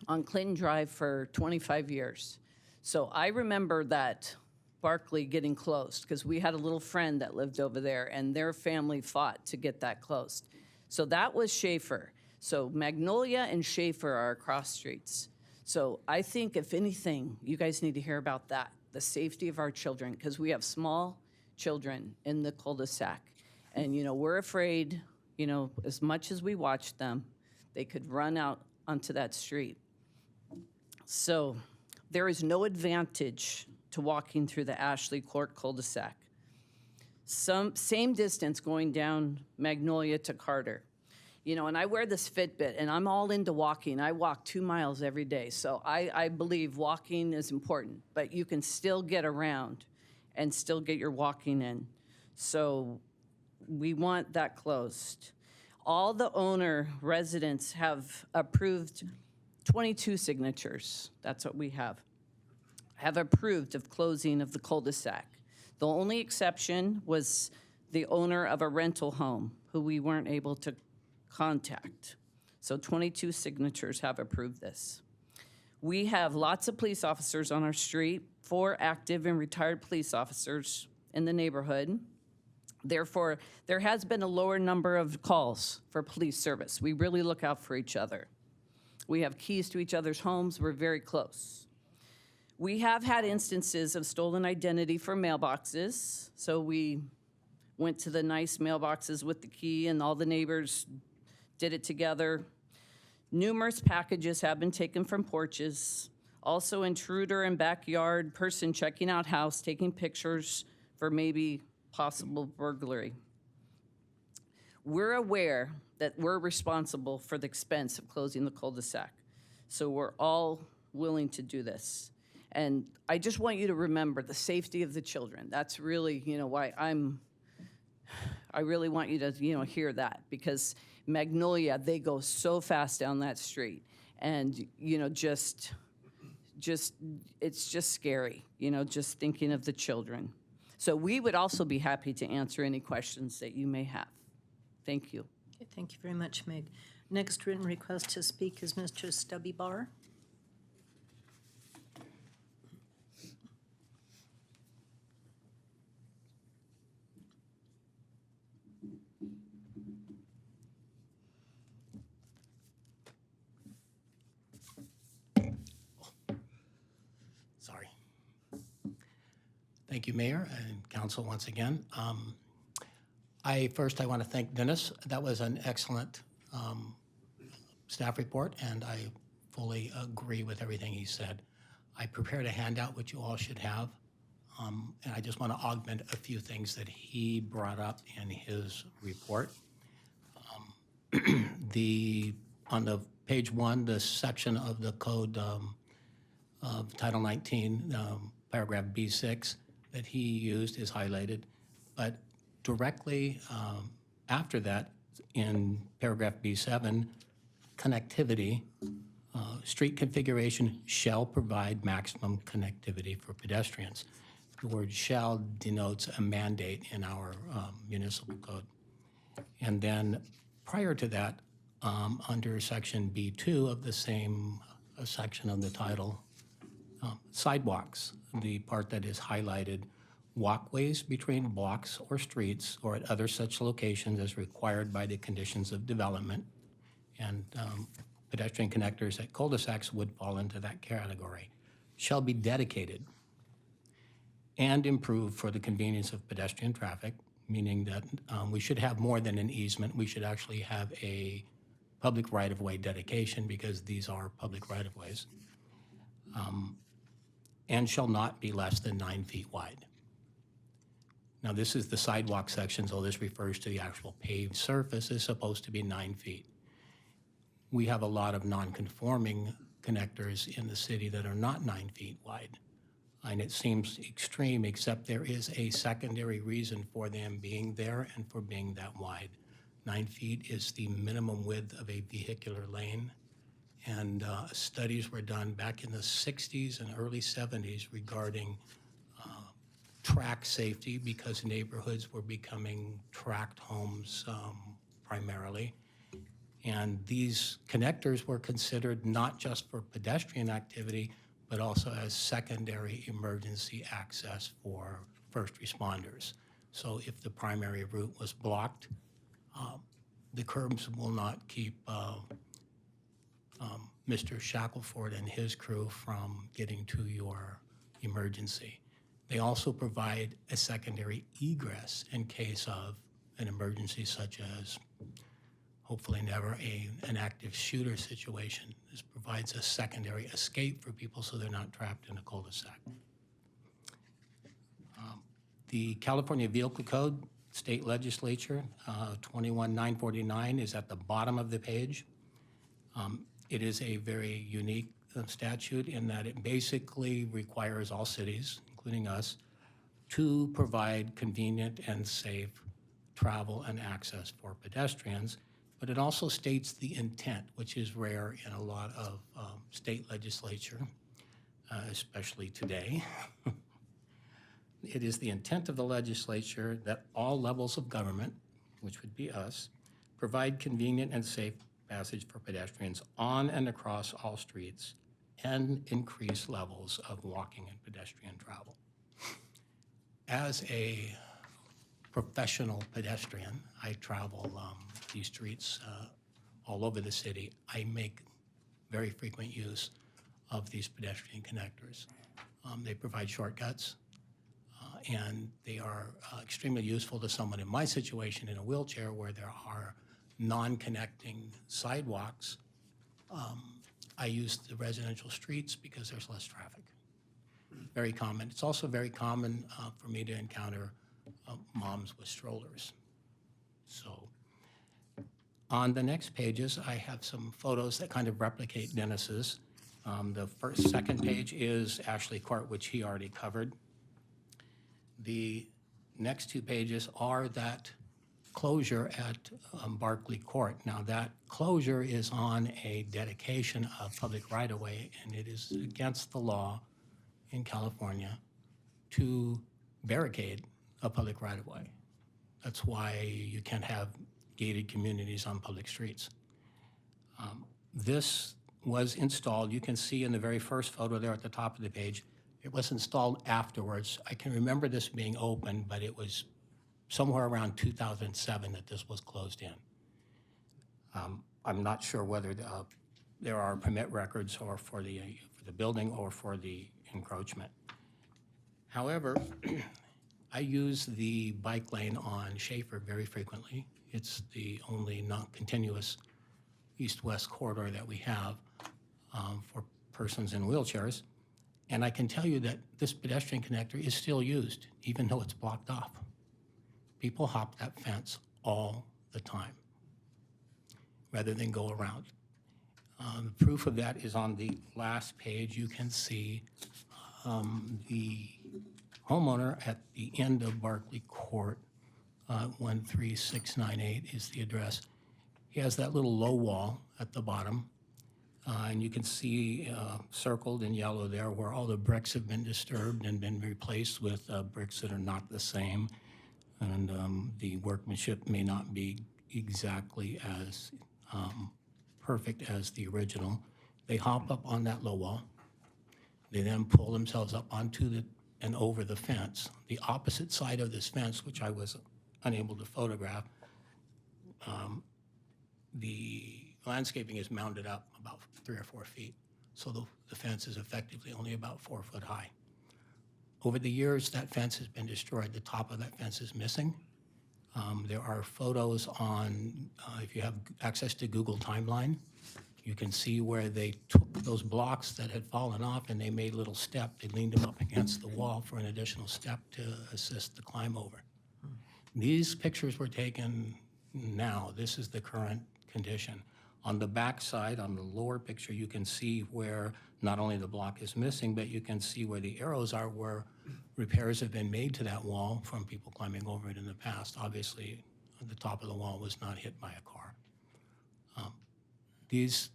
on Clinton Drive for 25 years. So I remember that Barkley getting closed because we had a little friend that lived over there and their family fought to get that closed. So that was Schaefer. So Magnolia and Schaefer are across streets. So I think if anything, you guys need to hear about that, the safety of our children, because we have small children in the cul-de-sac. And, we're afraid, as much as we watch them, they could run out onto that street. So there is no advantage to walking through the Ashley Court cul-de-sac. Same distance going down Magnolia to Carter. And I wear this Fitbit, and I'm all into walking. I walk 2 miles every day, so I believe walking is important, but you can still get around and still get your walking in. So we want that closed. All the owner residents have approved 22 signatures. That's what we have approved of closing of the cul-de-sac. The only exception was the owner of a rental home who we weren't able to contact. So 22 signatures have approved this. We have lots of police officers on our street, 4 active and retired police officers in the neighborhood. Therefore, there has been a lower number of calls for police service. We really look out for each other. We have keys to each other's homes. We're very close. We have had instances of stolen identity for mailboxes. So we went to the nice mailboxes with the key, and all the neighbors did it together. Numerous packages have been taken from porches. Also intruder in backyard, person checking out house, taking pictures for maybe possible burglary. We're aware that we're responsible for the expense of closing the cul-de-sac. So we're all willing to do this. And I just want you to remember the safety of the children. That's really, why I really want you to, hear that, because Magnolia, they go so fast down that street. And, it's just scary, just thinking of the children. So we would also be happy to answer any questions that you may have. Thank you. Okay, thank you very much, Meg. Next written request to speak is Mr. Stubby Barr. Thank you, Mayor and Council, once again. I want to thank Dennis. That was an excellent staff report, and I fully agree with everything he said. I prepared a handout, which you all should have, and I just want to augment a few things that he brought up in his report. On the page 1, the section of the code of Title 19, paragraph B6 that he used is highlighted, but directly after that, in paragraph B7, connectivity, street configuration shall provide maximum connectivity for pedestrians. The word shall denotes a mandate in our municipal code. And then prior to that, under section B2 of the same section of the title, sidewalks, the part that is highlighted, walkways between blocks or streets or at other such locations as required by the conditions of development, and pedestrian connectors at cul-de-sacs would fall into that category, shall be dedicated and improved for the convenience of pedestrian traffic, meaning that we should have more than an easement. We should actually have a public right-of-way dedication because these are public right-of-ways, and shall not be less than 9 feet wide. Now, this is the sidewalk section, so this refers to the actual paved surface is supposed to be 9 feet. We have a lot of non-conforming connectors in the city that are not 9 feet wide. And it seems extreme, except there is a secondary reason for them being there and for being that wide. 9 feet is the minimum width of a vehicular lane. And studies were done back in the 60s and early 70s regarding track safety because neighborhoods were becoming tract homes primarily. And these connectors were considered not just for pedestrian activity, but also as secondary emergency access for first responders. So if the primary route was blocked, the curbs will not keep Mr. Shackelford and his crew from getting to your emergency. They also provide a secondary egress in case of an emergency such as, hopefully never, an active shooter situation. This provides a secondary escape for people so they're not trapped in a cul-de-sac. The California Vehicle Code, state legislature, 21949 is at the bottom of the page. It is a very unique statute in that it basically requires all cities, including us, to provide convenient and safe travel and access for pedestrians, but it also states the intent, which is rare in a lot of state legislature, especially today. It is the intent of the legislature that all levels of government, which would be us, provide convenient and safe passage for pedestrians on and across all streets and increase levels of walking and pedestrian travel. As a professional pedestrian, I travel these streets all over the city. I make very frequent use of these pedestrian connectors. They provide shortcuts, and they are extremely useful to someone in my situation in a wheelchair where there are non-connecting sidewalks. I use the residential streets because there's less traffic. Very common. It's also very common for me to encounter moms with strollers. So on the next pages, I have some photos that kind of replicate Dennis's. The second page is Ashley Court, which he already covered. The next 2 pages are that closure at Barclay Court. Now, that closure is on a dedication of public right-of-way, and it is against the law in California to barricade a public right-of-way. That's why you can't have gated communities on public streets. This was installed, you can see in the very first photo there at the top of the page, it was installed afterwards. I can remember this being open, but it was somewhere around 2007 that this was closed in. I'm not sure whether there are permit records or for the building or for the encroachment. However, I use the bike lane on Schaefer very frequently. It's the only non-continuous east-west corridor that we have for persons in wheelchairs. And I can tell you that this pedestrian connector is still used, even though it's blocked off. People hop that fence all the time, rather than go around. Proof of that is on the last page. You can see the homeowner at the end of Barclay Court, 13698 is the address. He has that little low wall at the bottom, and you can see circled in yellow there where all the bricks have been disturbed and been replaced with bricks that are not the same, and the workmanship may not be exactly as perfect as the original. They hop up on that low wall. They then pull themselves up onto and over the fence. The opposite side of this fence, which I was unable to photograph, the landscaping is mounded up about 3 or 4 feet. So the fence is effectively only about 4 foot high. Over the years, that fence has been destroyed. The top of that fence is missing. There are photos on, if you have access to Google Timeline, you can see where they took those blocks that had fallen off and they made a little step. They leaned them up against the wall for an additional step to assist the climb over. These pictures were taken now. This is the current condition. On the back side, on the lower picture, you can see where not only the block is missing, but you can see where the arrows are where repairs have been made to that wall from people climbing over it in the past. Obviously, the top of the wall was not hit by a car. These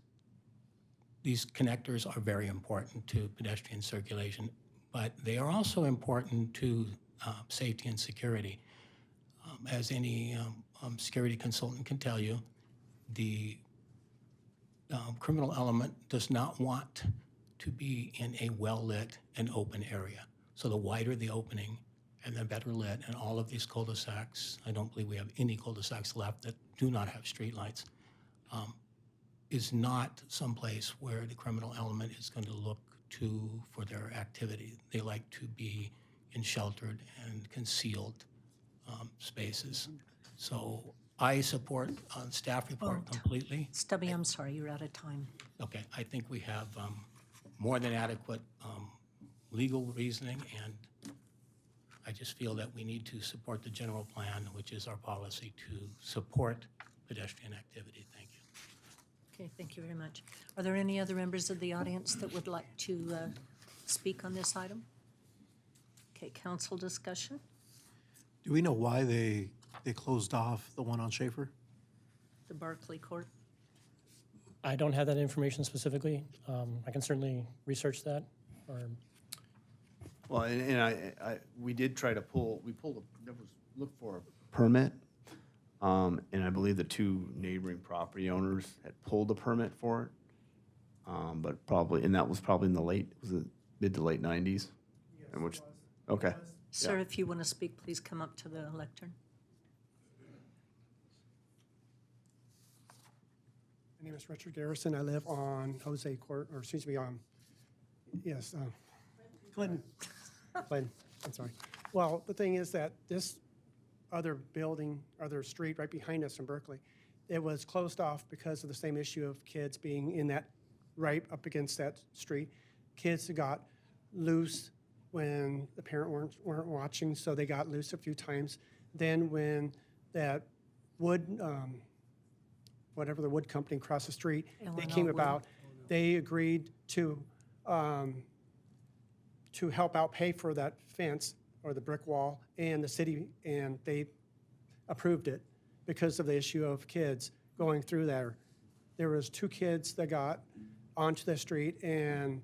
connectors are very important to pedestrian circulation, but they are also important to safety and security. As any security consultant can tell you, the criminal element does not want to be in a well-lit and open area. So the wider the opening and the better lit, and all of these cul-de-sacs, I don't believe we have any cul-de-sacs left that do not have streetlights, is not someplace where the criminal element is going to look to for their activity. They like to be in sheltered and concealed spaces. So I support staff report completely. Stubby, I'm sorry, you're out of time. Okay, I think we have more than adequate legal reasoning, and I just feel that we need to support the general plan, which is our policy to support pedestrian activity. Thank you. Okay, thank you very much. Are there any other members of the audience that would like to speak on this item? Okay, council discussion? Do we know why they closed off the one on Schaefer? The Barclay Court? I don't have that information specifically. I can certainly research that. Well, and we did try to look for a permit, and I believe the 2 neighboring property owners had pulled the permit for it, but that was probably in the mid to late 90s? Yes, and which, okay. Sir, Yeah. if you want to speak, please come up to the lectern. My name is Richard Garrison. I live on Jose Court, or excuse me, Clinton. Clinton, I'm sorry. Well, the thing is that this other street right behind us in Berkeley, it was closed off because of the same issue of kids being in that, right up against that street. Kids got loose when the parent weren't watching, so they got loose a few times. Then when that whatever the wood company across the street, they came about, they agreed to help out pay for that fence or the brick wall, and the city, and they approved it because of the issue of kids going through there. There was 2 kids that got onto the street, and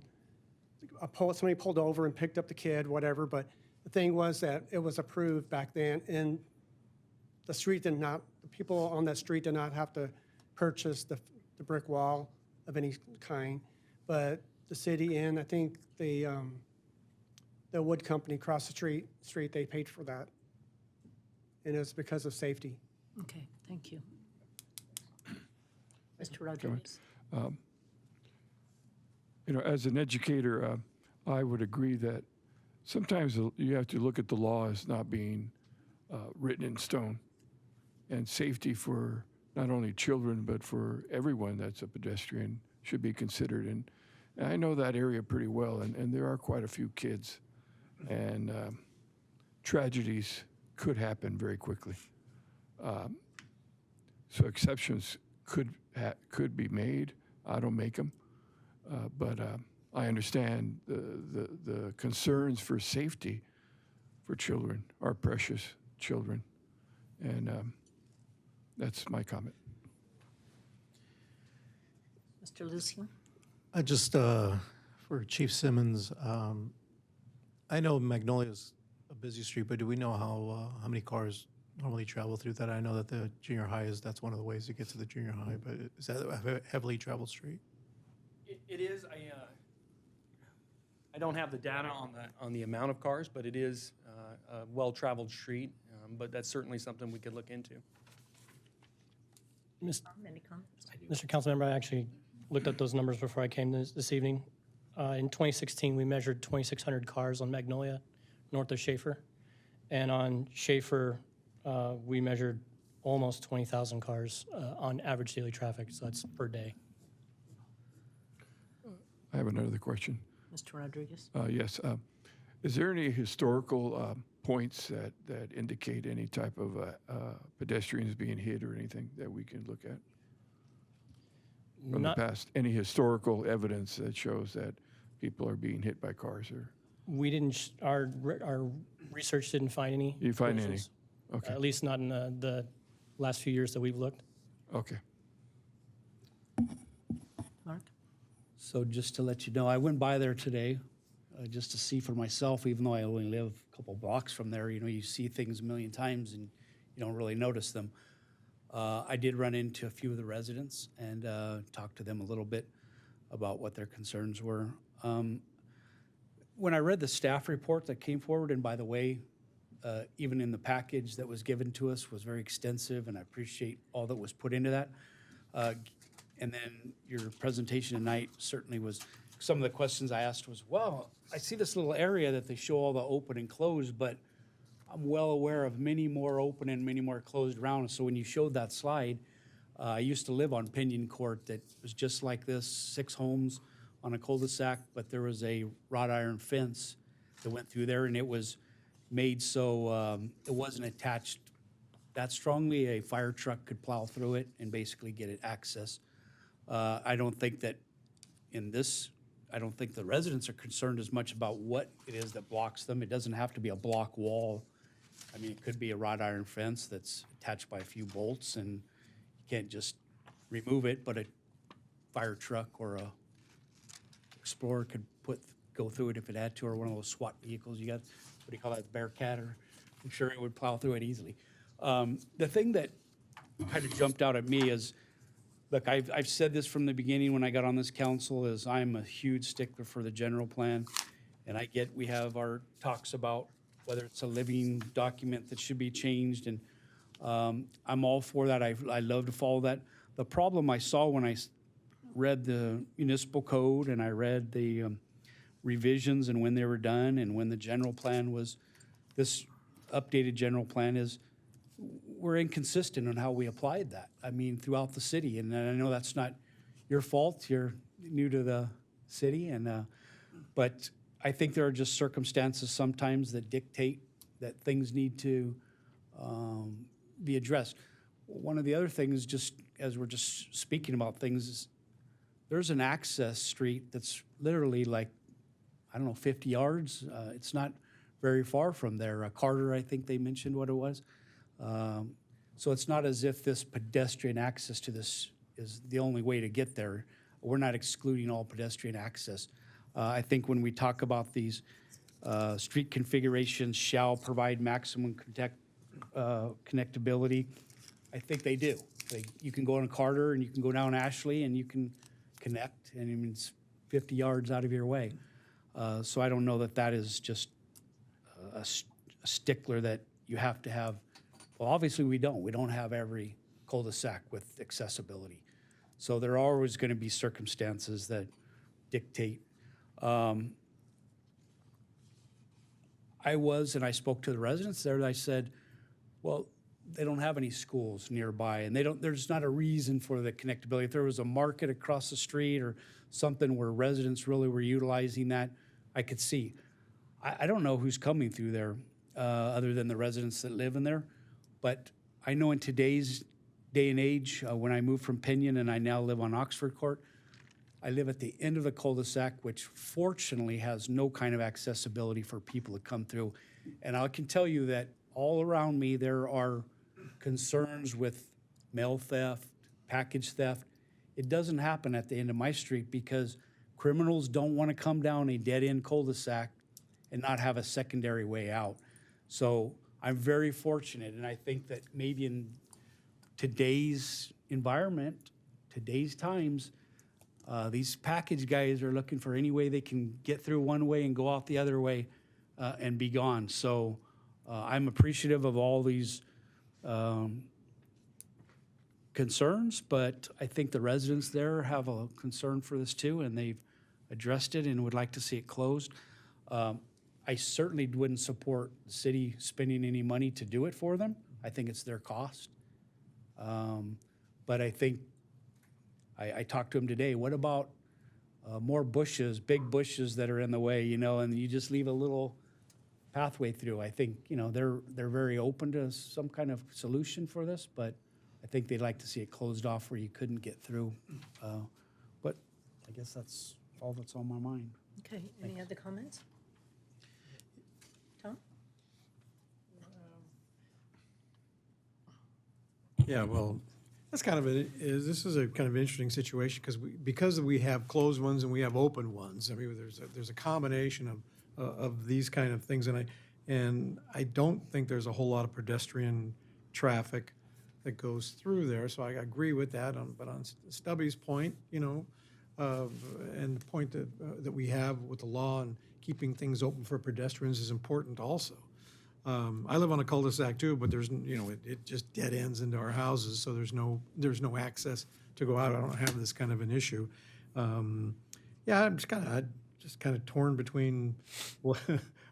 somebody pulled over and picked up the kid, whatever, but the thing was that it was approved back then, and the people on that street did not have to purchase the brick wall of any kind, but the city and I think the wood company across the street, they paid for that. And it's because of safety. Okay, thank you. Mr. Rodriguez. As an educator, I would agree that sometimes you have to look at the law as not being written in stone, and safety for not only children but for everyone that's a pedestrian should be considered. And I know that area pretty well, and there are quite a few kids, and tragedies could happen very quickly. So exceptions could be made. I don't make them, but I understand the concerns for safety for children, our precious children, and that's my comment. Mr. Lucio? I just, for Chief Simmons, I know Magnolia's a busy street, but do we know how many cars normally travel through that? I know that the junior high that's one of the ways to get to the junior high, but is that a heavily traveled street? It is. I don't have the data on the amount of cars, but it is a well-traveled street. But that's certainly something we could look into. Any comments? Mr. Councilmember, I actually looked at those numbers before I came this evening. In 2016, we measured 2,600 cars on Magnolia, north of Schaefer. And on Schaefer, we measured almost 20,000 cars on average daily traffic, so that's per day. I have another question. Mr. Rodriguez? Yes. Is there any historical points that indicate any type of pedestrians being hit or anything that we can look at from the past? Any historical evidence that shows that people are being hit by cars? Or We didn't, our research didn't find any. you find any? collisions. Okay. At least not in the last few years that we've looked. Okay. Mark? So just to let you know, I went by there today just to see for myself, even though I only live a couple blocks from there. You know, you see things a million times and you don't really notice them. I did run into a few of the residents and talk to them a little bit about what their concerns were. When I read the staff report that came forward, and by the way, even in the package that was given to us was very extensive, and I appreciate all that was put into that. And then your presentation tonight certainly was, some of the questions I asked was, well, I see this little area that they show all the open and closed, but I'm well aware of many more open and many more closed around. So when you showed that slide, I used to live on Pinion Court that was just like this, 6 homes on a cul-de-sac, but there was a wrought iron fence that went through there, and it was made so it wasn't attached that strongly. A fire truck could plow through it and basically get it access. I don't think that in this, I don't think the residents are concerned as much about what it is that blocks them. It doesn't have to be a block wall. I mean, it could be a wrought iron fence that's attached by a few bolts, and you can't just remove it, but a fire truck or a Explorer could go through it if it had to, or one of those SWAT vehicles you got. What do you call that, Bearcat? Or I'm sure it would plow through it easily. The thing that kind of jumped out at me is, look, I've said this from the beginning when I got on this council, is I'm a huge stickler for the general plan. And I get we have our talks about whether it's a living document that should be changed. And I'm all for that. I love to follow that. The problem I saw when I read the municipal code and I read the revisions and when they were done and when the general plan was, this updated general plan is, we're inconsistent on how we applied that. I mean, throughout the city, and I know that's not your fault. You're new to the city, and but I think there are just circumstances sometimes that dictate that things need to be addressed. One of the other things, just as we're just speaking about things, is there's an access street that's literally like, I don't know, 50 yards. It's not very far from there. Carter, I think they mentioned what it was. So it's not as if this pedestrian access to this is the only way to get there. We're not excluding all pedestrian access. I think when we talk about these street configurations shall provide maximum connectability, I think they do. You can go on Carter and you can go down Ashley and you can connect, and I mean, it's 50 yards out of your way. So I don't know that that is just a stickler that you have to have. Well, obviously we don't. We don't have every cul-de-sac with accessibility. So there are always going to be circumstances that dictate. and I spoke to the residents there, and I said, well, they don't have any schools nearby, and there's not a reason for the connectability. If there was a market across the street or something where residents really were utilizing that, I could see. I don't know who's coming through there other than the residents that live in there, but I know in today's day and age, when I moved from Pinion and I now live on Oxford Court, I live at the end of the cul-de-sac, which fortunately has no kind of accessibility for people to come through. And I can tell you that all around me, there are concerns with mail theft, package theft. It doesn't happen at the end of my street because criminals don't want to come down a dead-end cul-de-sac and not have a secondary way out. So I'm very fortunate, and I think that maybe in today's environment, today's times, these package guys are looking for any way they can get through one way and go off the other way and be gone. So I'm appreciative of all these concerns, but I think the residents there have a concern for this too, and they've addressed it and would like to see it closed. I certainly wouldn't support the city spending any money to do it for them. I think it's their cost. But I think, I talked to him today, what about more bushes, big bushes that are in the way, you know, and you just leave a little pathway through. I think, you know, they're very open to some kind of solution for this, but I think they'd like to see it closed off where you couldn't get through. But I guess that's all that's on my mind. Okay, any other comments? Tom? Yeah, well, that's kind of this is a kind of interesting situation because we have closed ones and we have open ones. I mean, there's a combination of these kind of things, and I don't think there's a whole lot of pedestrian traffic that goes through there. So I agree with that. But on Stubby's point, you know, and the point that we have with the law and keeping things open for pedestrians is important also. I live on a cul-de-sac too, but there's, you know, it just dead ends into our houses, so there's no access to go out. I don't have this kind of an issue. Yeah, I'm just kind of torn between. I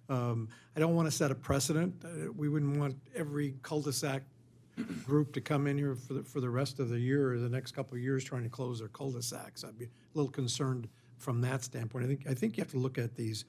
don't want to set a precedent. We wouldn't want every cul-de-sac group to come in here for the rest of the year or the next couple of years trying to close their cul-de-sacs. I'd be a little concerned from that standpoint. I think you have to look at these.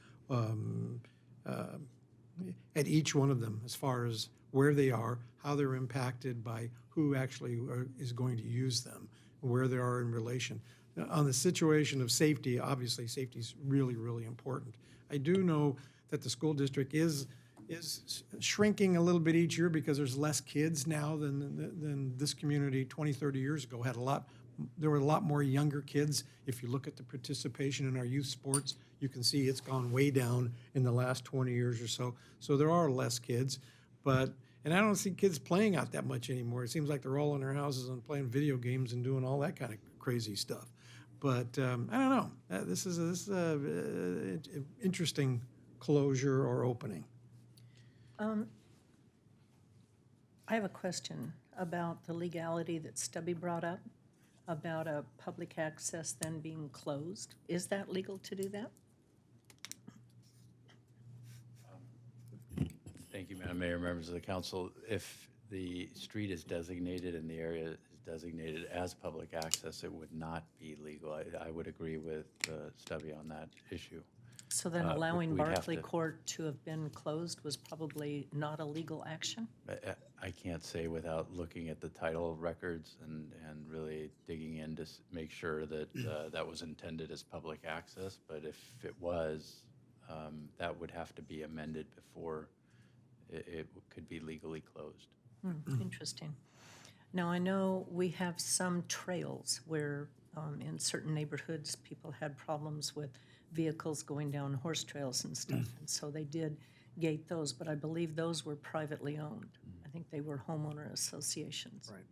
At each one of them as far as where they are, how they're impacted by who actually is going to use them, where they are in relation. Now, on the situation of safety, obviously safety is really, really important. I do know that the school district is shrinking a little bit each year because there's less kids now than this community 20, 30 years ago had there were a lot more younger kids. If you look at the participation in our youth sports, you can see it's gone way down in the last 20 years or so. So there are less kids, and I don't see kids playing out that much anymore. It seems like they're all in their houses and playing video games and doing all that kind of crazy stuff. But I don't know. This is an interesting closure or opening. I have a question about the legality that Stubby brought up about a public access then being closed. Is that legal to do that? Thank you, Madam Mayor, members of the council. If the street is designated and the area is designated as public access, it would not be legal. I would agree with Stubby on that issue. So then allowing we'd have Barclay to- Court to have been closed was probably not a legal action? I can't say without looking at the title records and really digging in to make sure that that was intended as public access. But if it was, that would have to be amended before it could be legally closed. Interesting. Now, I know we have some trails where in certain neighborhoods, people had problems with vehicles going down horse trails and stuff, and so they did gate those, but I believe those were privately owned. I think they were homeowner associations. Right.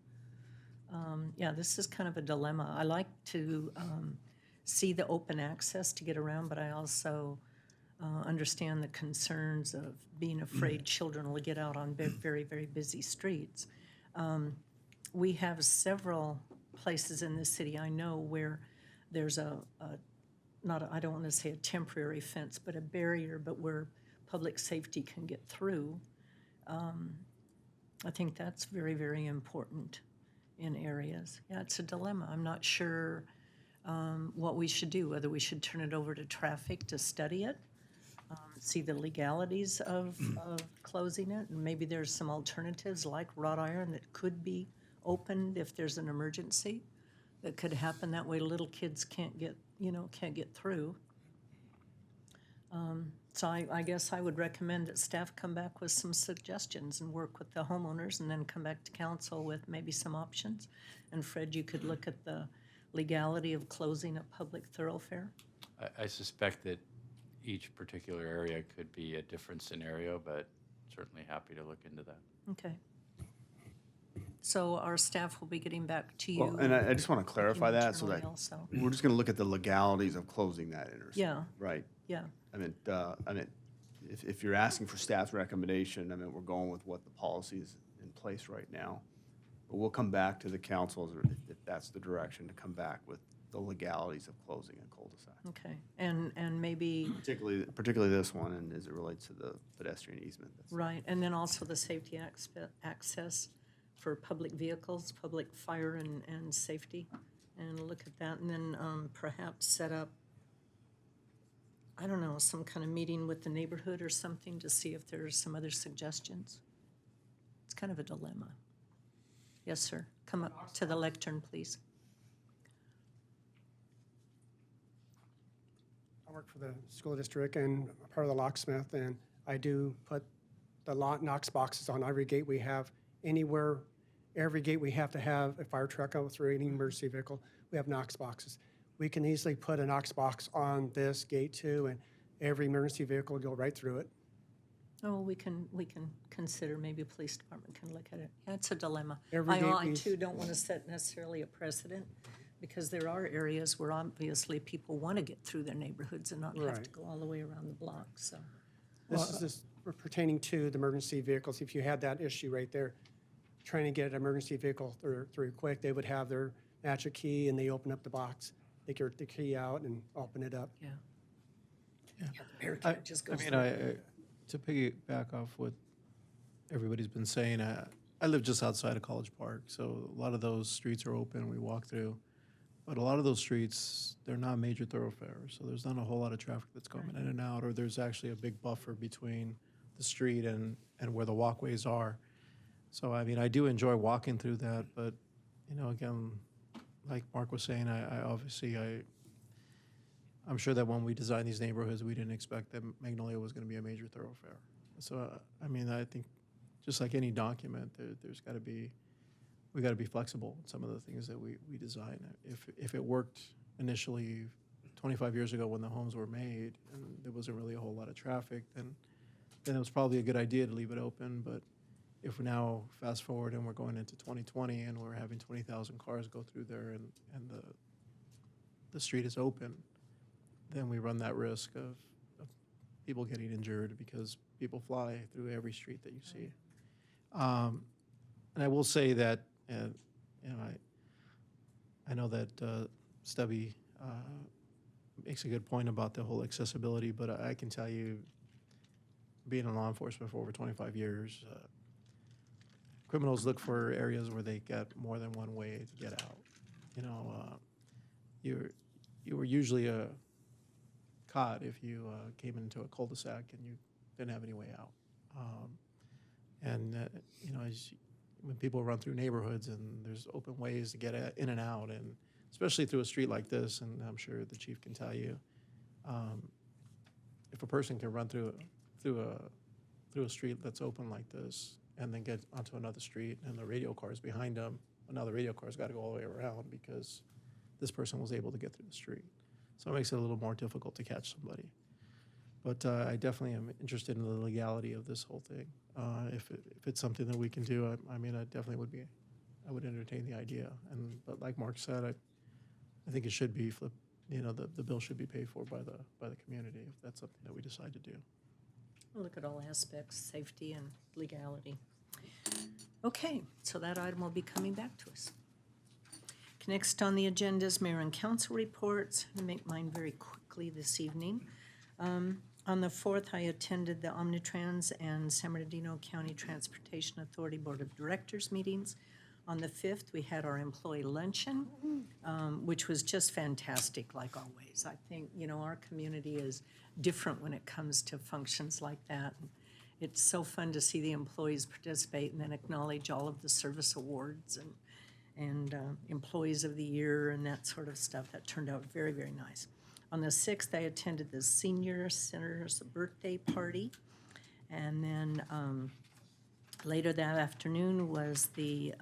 Yeah, this is kind of a dilemma. I like to see the open access to get around, but I also understand the concerns of being afraid children will get out on very, very busy streets. We have several places in this city, I know, where there's I don't want to say a temporary fence, but a barrier, but where public safety can get through. I think that's very, very important in areas. Yeah, it's a dilemma. I'm not sure what we should do, whether we should turn it over to traffic to study it, see the legalities of closing it, and maybe there's some alternatives like wrought iron that could be opened if there's an emergency that could happen. That way little kids can't get through. So I guess I would recommend that staff come back with some suggestions and work with the homeowners and then come back to council with maybe some options. And Fred, you could look at the legality of closing a public thoroughfare. I suspect that each particular area could be a different scenario, but certainly happy to look into that. Okay. So our staff will be getting back to you. Well, and I just want to clarify that so internally that also. we're just going to look at the legalities of closing that intersection. Yeah. Right. Yeah. I mean, if you're asking for staff's recommendation, I mean, we're going with what the policy is in place right now. But we'll come back to the council if that's the direction, to come back with the legalities of closing a cul-de-sac. Okay. And maybe, Particularly this one, and as it relates to the pedestrian easement. right, and then also the safety access for public vehicles, public fire and safety, and look at that, and then perhaps set up, I don't know, some kind of meeting with the neighborhood or something to see if there's some other suggestions. It's kind of a dilemma. Yes, sir. Come up to the lectern, please. I work for the school district and part of the locksmith, and I do put the Knox boxes on every gate we have. Every gate we have to have a fire truck out through any emergency vehicle. We have Knox boxes. We can easily put a Knox box on this gate too, and every emergency vehicle will go right through it. Oh, we can consider, maybe a police department can look at it. Yeah, it's a dilemma. Every gate I needs- too don't want to set necessarily a precedent, because there are areas where obviously people want to get through their neighborhoods and not have to Right. go all the way around the block, so. This is just pertaining to the emergency vehicles. If you had that issue right there, trying to get an emergency vehicle through quick, they would have their magic key and they open up the box. They get the key out and open it up. Yeah. Yeah. The barricade just goes through. To piggyback off what everybody's been saying, I live just outside of College Park, so a lot of those streets are open, we walk through. But a lot of those streets, they're not major thoroughfares, so there's not a whole lot of traffic that's coming in and out, or there's actually a big buffer between the street and where the walkways are. So, I mean, I do enjoy walking through that, but, again, like Mark was saying, I'm sure that when we designed these neighborhoods, we didn't expect that Magnolia was going to be a major thoroughfare. So, I think just like any document, we got to be flexible in some of the things that we design. If it worked initially 25 years ago when the homes were made and there wasn't really a whole lot of traffic, then it was probably a good idea to leave it open. But if we now fast forward and we're going into 2020 and we're having 20,000 cars go through there and the street is open, then we run that risk of people getting injured because people fly through every street that you see. And I will say that, I know that Stubby makes a good point about the whole accessibility, but I can tell you, being in law enforcement for over 25 years, criminals look for areas where they get more than one way to get out. You were usually caught if you came into a cul-de-sac and you didn't have any way out. When people run through neighborhoods and there's open ways to get in and out, and especially through a street like this, and I'm sure the chief can tell you, if a person can run through a street that's open like this and then get onto another street and the radio car is behind them, well, now the radio car's got to go all the way around because this person was able to get through the street. So it makes it a little more difficult to catch somebody. But I definitely am interested in the legality of this whole thing. If it's something that we can do, I definitely would be. I would entertain the idea. But like Mark said, I think it should be flipped. The bill should be paid for by the community if that's something that we decide to do. We'll look at all aspects, safety and legality. Okay, so that item will be coming back to us. Next on the agenda is mayor and council reports. I'm going to make mine very quickly this evening. On the 4th, I attended the Omnitrans and San Bernardino County Transportation Authority Board of Directors meetings. On the 5th, we had our employee luncheon, which was just fantastic, like always. I think, our community is different when it comes to functions like that. It's so fun to see the employees participate and then acknowledge all of the service awards and employees of the year and that sort of stuff. That turned out very, very nice. On the 6th, I attended the Senior Center's birthday party. And then later that afternoon was the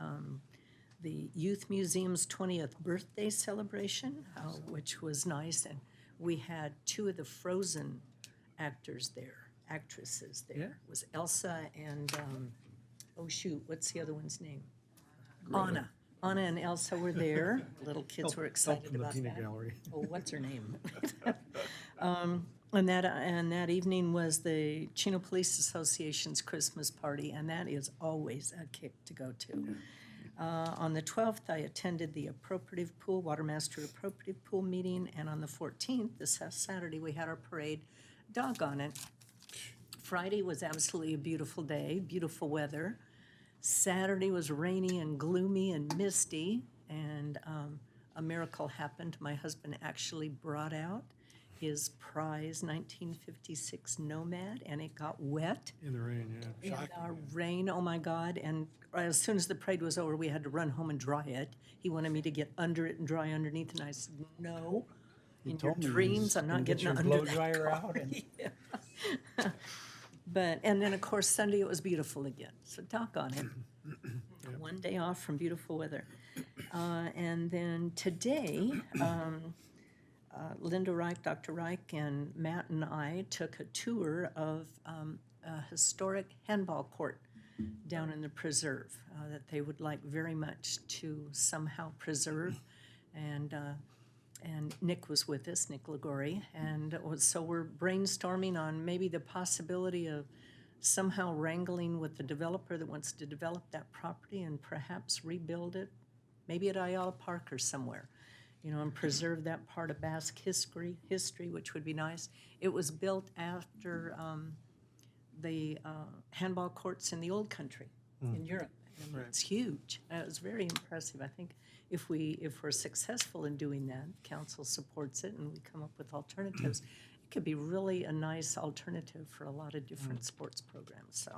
Youth Museum's 20th birthday celebration, which was nice. And we had 2 of the Frozen actresses there. It was Elsa and, what's the other one's name? Anna. Anna and Elsa were there. Little kids were excited about that. Gallery. Oh, what's her name? And that evening was the Chino Police Association's Christmas party, and that is always a kick to go to. On the 12th, I attended the appropriative pool, Watermaster appropriative pool meeting, and on the 14th, this Saturday, we had our parade. Doggone it. Friday was absolutely a beautiful day, beautiful weather. Saturday was rainy and gloomy and misty, and a miracle happened. My husband actually brought out his prize 1956 Nomad, and it got wet. In the rain, yeah. Rain, oh my God. And as soon as the parade was over, we had to run home and dry it. He wanted me to get under it and dry underneath, and I said, no. In your dreams, I'm not getting under that. Blow dryer out. Yeah. And then, of course, Sunday it was beautiful again. So doggone it. One day off from beautiful weather. And then today, Linda Reich, Dr. Reich, and Matt and I took a tour of a historic handball court down in the preserve that they would like very much to somehow preserve. And Nick was with us, Nick Ligori, and so we're brainstorming on maybe the possibility of somehow wrangling with the developer that wants to develop that property and perhaps rebuild it, maybe at Ayala Park or somewhere, and preserve that part of Basque history, which would be nice. It was built after the handball courts in the old country in Europe. And it's huge. It was very impressive. I think if we're successful in doing that, council supports it, and we come up with alternatives, it could be really a nice alternative for a lot of different sports programs.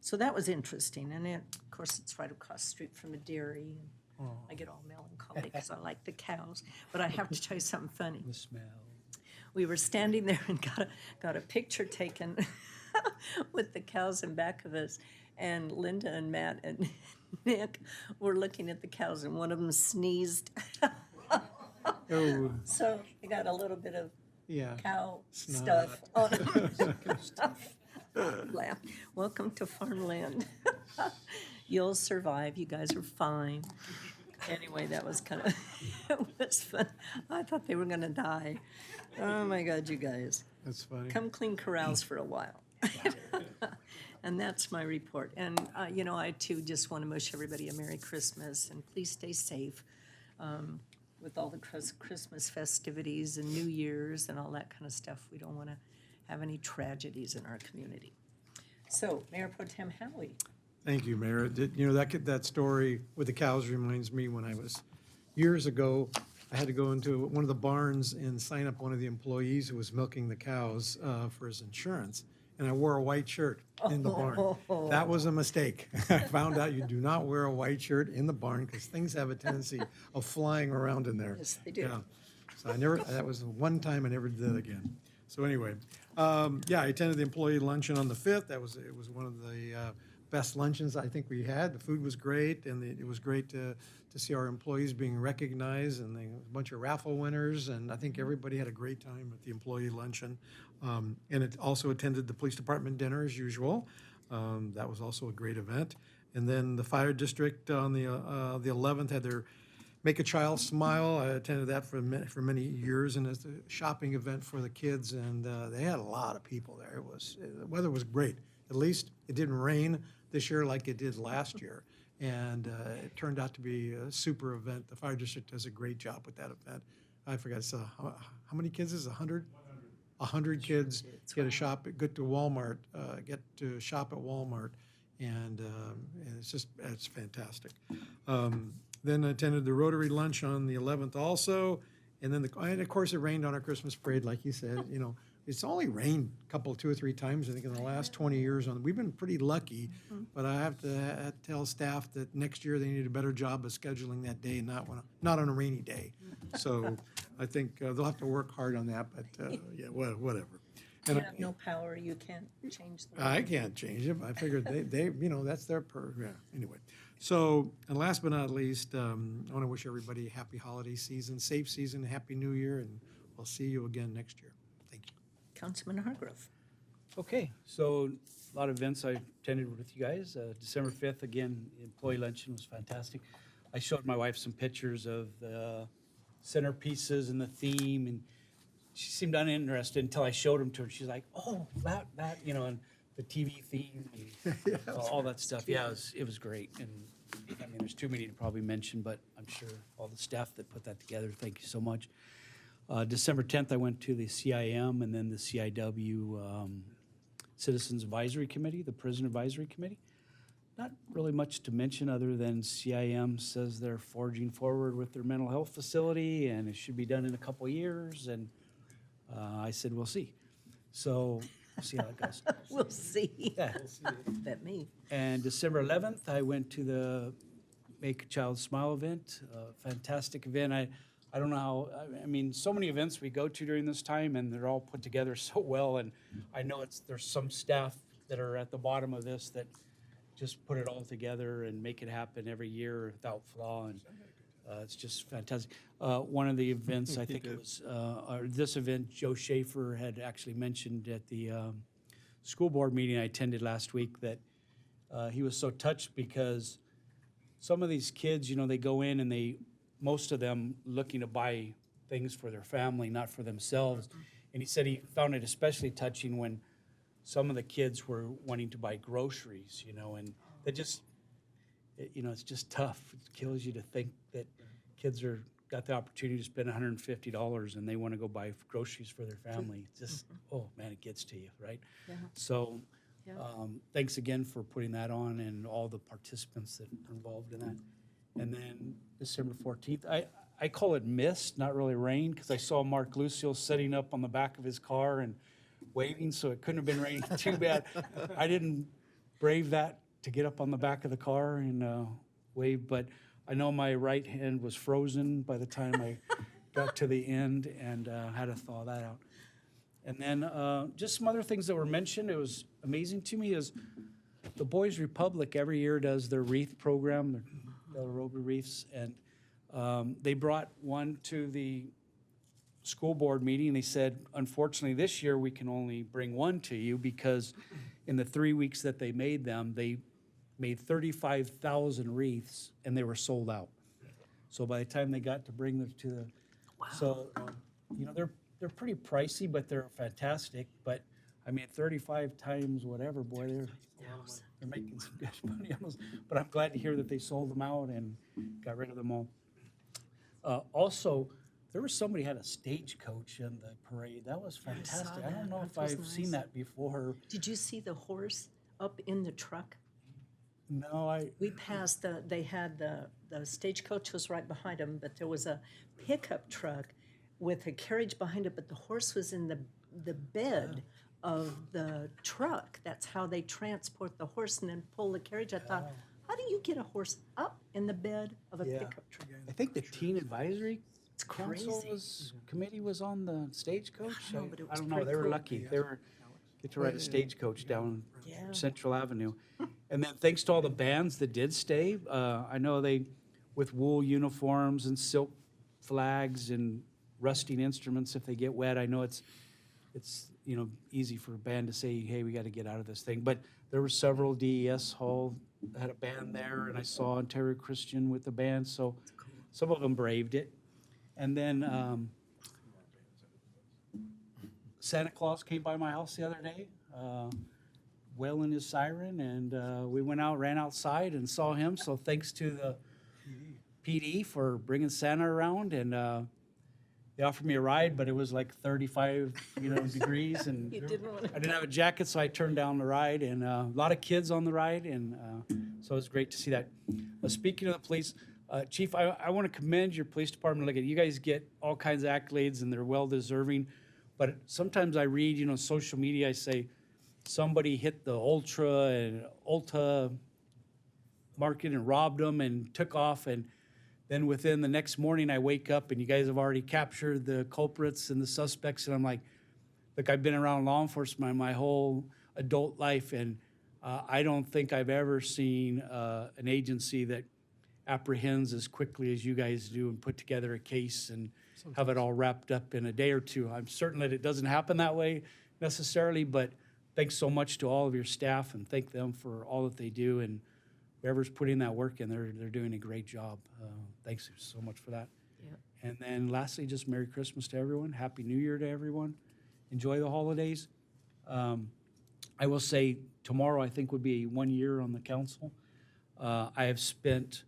So that was interesting, and of course it's right across the street from a dairy. And I get all melancholy because I like the cows, but I have to tell you something funny. The smell. We were standing there and got a picture taken with the cows in back of us. And Linda and Matt and Nick were looking at the cows, and one of them sneezed. Oh. So I got a little bit of cow Snot. stuff on them. Laugh. Welcome to farmland. You'll survive. You guys are fine. Anyway, that was kind of, it was fun. I thought they were going to die. Oh, my God, you guys. That's funny. Come clean corrals for a while. And that's my report. And, I, too, just want to wish everybody a Merry Christmas, and please stay safe with all the Christmas festivities and New Year's and all that kind of stuff. We don't want to have any tragedies in our community. So, Mayor Pro Tem Howie. Thank you, Mayor. That story with the cows reminds me when I was, years ago, I had to go into one of the barns and sign up one of the employees who was milking the cows for his insurance. And I wore a white shirt in the barn. That was a mistake. I found out you do not wear a white shirt in the barn because things have a tendency of flying around in there. Yes, they do. Yeah. So that was one time I never did that again. So anyway, I attended the employee luncheon on the 5th. It was one of the best luncheons I think we had. The food was great, and it was great to see our employees being recognized, and a bunch of raffle winners, and I think everybody had a great time at the employee luncheon. And it also attended the police department dinner as usual. That was also a great event. And then the fire district on the 11th had their Make a Child Smile. I attended that for many years, and it's a shopping event for the kids, and they had a lot of people there. The weather was great. At least it didn't rain this year like it did last year. And it turned out to be a super event. The fire district does a great job with that event. I forgot, how many kids is it? 100? 100 kids get to shop, get to Walmart, get to shop at Walmart, and it's fantastic. Then I attended the Rotary Lunch on the 11th also, and then and of course it rained on our Christmas parade, like you said. It's only rained two or three times, I think, in the last 20 years. We've been pretty lucky, but I have to tell staff that next year they need a better job of scheduling that day, not on a rainy day. So I think they'll have to work hard on that, but yeah, whatever. You have no power, you can't change the. I can't change it. I figured they that's their anyway. So, and last but not least, I want to wish everybody a happy holiday season, safe season, happy new year, and we'll see you again next year. Thank you. Councilman Hargrove. Okay, so a lot of events I attended with you guys. December 5th, again, employee luncheon was fantastic. I showed my wife some pictures of the centerpieces and the theme, and she seemed uninterested until I showed them to her. She's like, oh, that, and the TV theme and all that stuff. Yeah, it was great. And I mean, there's too many to probably mention, but I'm sure all the staff that put that together, thank you so much. December 10th, I went to the CIM and then the CIW Citizens Advisory Committee, the Prison Advisory Committee. Not really much to mention other than CIM says they're forging forward with their mental health facility and it should be done in a couple years. And I said, we'll see. So we'll see how it goes. We'll see. Yeah. Bet me. And December 11th, I went to the Make a Child Smile event, fantastic event. I don't know how, I mean, so many events we go to during this time and they're all put together so well. And I know there's some staff that are at the bottom of this that just put it all together and make it happen every year without flaw. And it's just fantastic. One of the events, I think it was, or this event, Joe Schaefer had actually mentioned at the school board meeting I attended last week that he was so touched because some of these kids, they go in and most of them looking to buy things for their family, not for themselves. And he said he found it especially touching when some of the kids were wanting to buy groceries, and they just, it's just tough. It kills you to think that kids got the opportunity to spend $150 and they want to go buy groceries for their family. It's just, oh man, it gets to you, right? Yeah. So thanks again for putting that on and all the participants that are involved in that. And then December 14th, I call it mist, not really rain, because I saw Mark Lucio setting up on the back of his car and waving, so it couldn't have been raining too bad. I didn't brave that to get up on the back of the car and wave, but I know my right hand was frozen by the time I got to the end and had to thaw that out. And then just some other things that were mentioned. It was amazing to me is the Boys Republic every year does their wreath program, their Roby wreaths, and they brought one to the school board meeting. They said, unfortunately, this year we can only bring one to you because in the 3 weeks that they made them, they made 35,000 wreaths and they were sold out. So by the time they got to bring them to the, so they're pretty pricey, but they're fantastic. But I mean, 35 times whatever, boy, they're making some good money on those. But I'm glad to hear that they sold them out and got rid of them all. Also, there was somebody had a stagecoach in the parade. That was fantastic. I don't know if I've seen that before. Did you see the horse up in the truck? No, We passed they had the stagecoach was right behind them, but there was a pickup truck with a carriage behind it, but the horse was in the bed of the truck. That's how they transport the horse and then pull the carriage. I thought, how do you get a horse up in the bed of a pickup truck? I think the Teen Advisory It's Council crazy. committee was on the stagecoach. I know, but it I was don't know. pretty They were cool. lucky. They get to ride a stagecoach down Yeah. Central Avenue. And then thanks to all the bands that did stay. I know they, with wool uniforms and silk flags and rusting instruments if they get wet. I know it's easy for a band to say, hey, we got to get out of this thing. But there were several. DES Hall had a band there, and I saw Ontario Christian with the band. So some of them braved it. And then Santa Claus came by my house the other day, wailing his siren, and we went out, ran outside, and saw him. So thanks to the PD for bringing Santa around, and they offered me a ride, but it was like 35, degrees, and You didn't want I didn't have a jacket, so I turned down the ride, and a lot of kids on the ride, and so it was great to see that. Speaking of the police, Chief, I want to commend your police department. Look, you guys get all kinds of accolades, and they're well-deserving, but sometimes I read, social media, I say, somebody hit the Ulta market and robbed them and took off, and then within the next morning, I wake up and you guys have already captured the culprits and the suspects. And I'm like, look, I've been around law enforcement my whole adult life, and I don't think I've ever seen an agency that apprehends as quickly as you guys do and put together a case and have it all wrapped up in a day or two. I'm certain that it doesn't happen that way necessarily, but thanks so much to all of your staff, and thank them for all that they do. And whoever's putting that work in, they're doing a great job. Thanks so much for that. Yeah. And then lastly, just Merry Christmas to everyone. Happy New Year to everyone. Enjoy the holidays. I will say tomorrow I think would be 1 year on the council. I have spent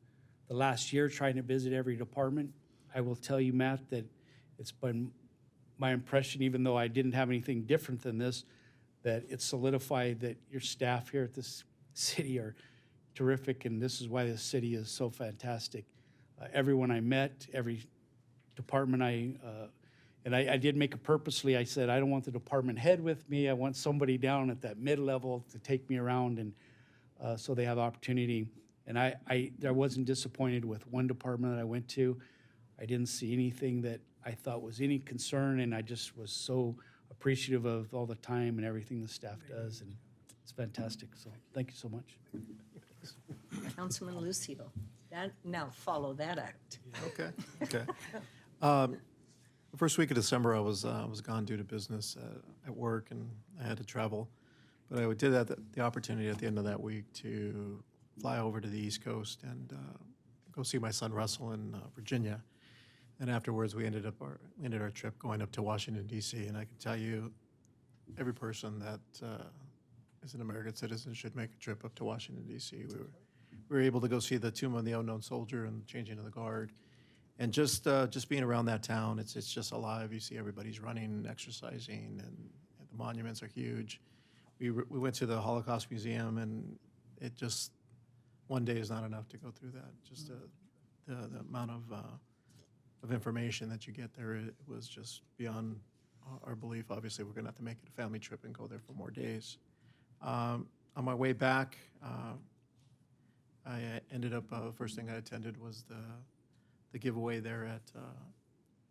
the last year trying to visit every department. I will tell you, Matt, that it's been my impression, even though I didn't have anything different than this, that it's solidified that your staff here at this city are terrific, and this is why this city is so fantastic. Everyone I met, every department I did make it purposely. I said, I don't want the department head with me. I want somebody down at that mid-level to take me around, and so they have opportunity. And I wasn't disappointed with one department that I went to. I didn't see anything that I thought was any concern, and I just was so appreciative of all the time and everything the staff does, and it's fantastic. So thank you so much. Councilman Lucio. Now follow that act. Okay. The first week of December, I was gone due to business at work, and I had to travel. But I did have the opportunity at the end of that week to fly over to the East Coast and go see my son Russell in Virginia. And afterwards, we ended our trip going up to Washington, D.C. And I can tell you, every person that is an American citizen should make a trip up to Washington, D.C. We were able to go see the Tomb of the Unknown Soldier and changing of the guard. And just being around that town, it's just alive. You see everybody's running, exercising, and the monuments are huge. We went to the Holocaust Museum, and it just, one day is not enough to go through that. Just the amount of information that you get there, it was just beyond our belief. Obviously, we're going to have to make it a family trip and go there for more days. On my way back, I ended up, first thing I attended was the giveaway there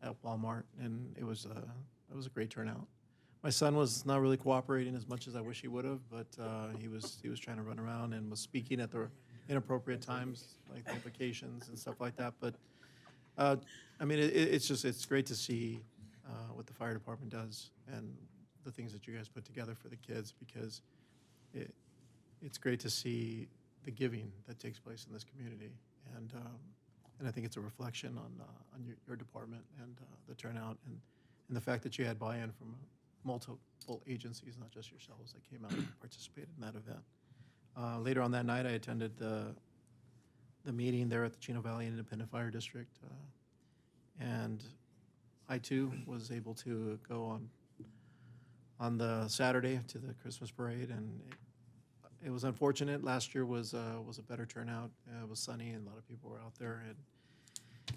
at Walmart, and it was a great turnout. My son was not really cooperating as much as I wish he would have, but he was trying to run around and was speaking at the inappropriate times, like the implications and stuff like that. But I mean, it's great to see what the fire department does and the things that you guys put together for the kids, because it's great to see the giving that takes place in this community, and I think it's a reflection on your department and the turnout and the fact that you had buy-in from multiple agencies, not just yourselves, that came out and participated in that event. Later on that night, I attended the meeting there at the Chino Valley Independent Fire District, and I too was able to go on the Saturday to the Christmas parade, and it was unfortunate. Last year was a better turnout. It was sunny, and a lot of people were out there.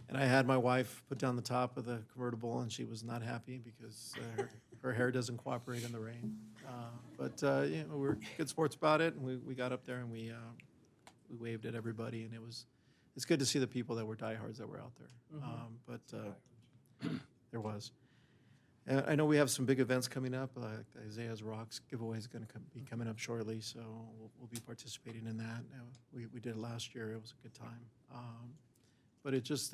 And I had my wife put down the top of the convertible, and she was not happy because her hair doesn't cooperate in the rain. But we're good sports about it, and we got up there and we waved at everybody, and it's good to see the people that were diehards that were out there. But there was. I know we have some big events coming up, like Isaiah's Rocks giveaway is going to be coming up shortly, so we'll be participating in that. We did it last year; it was a good time. But I just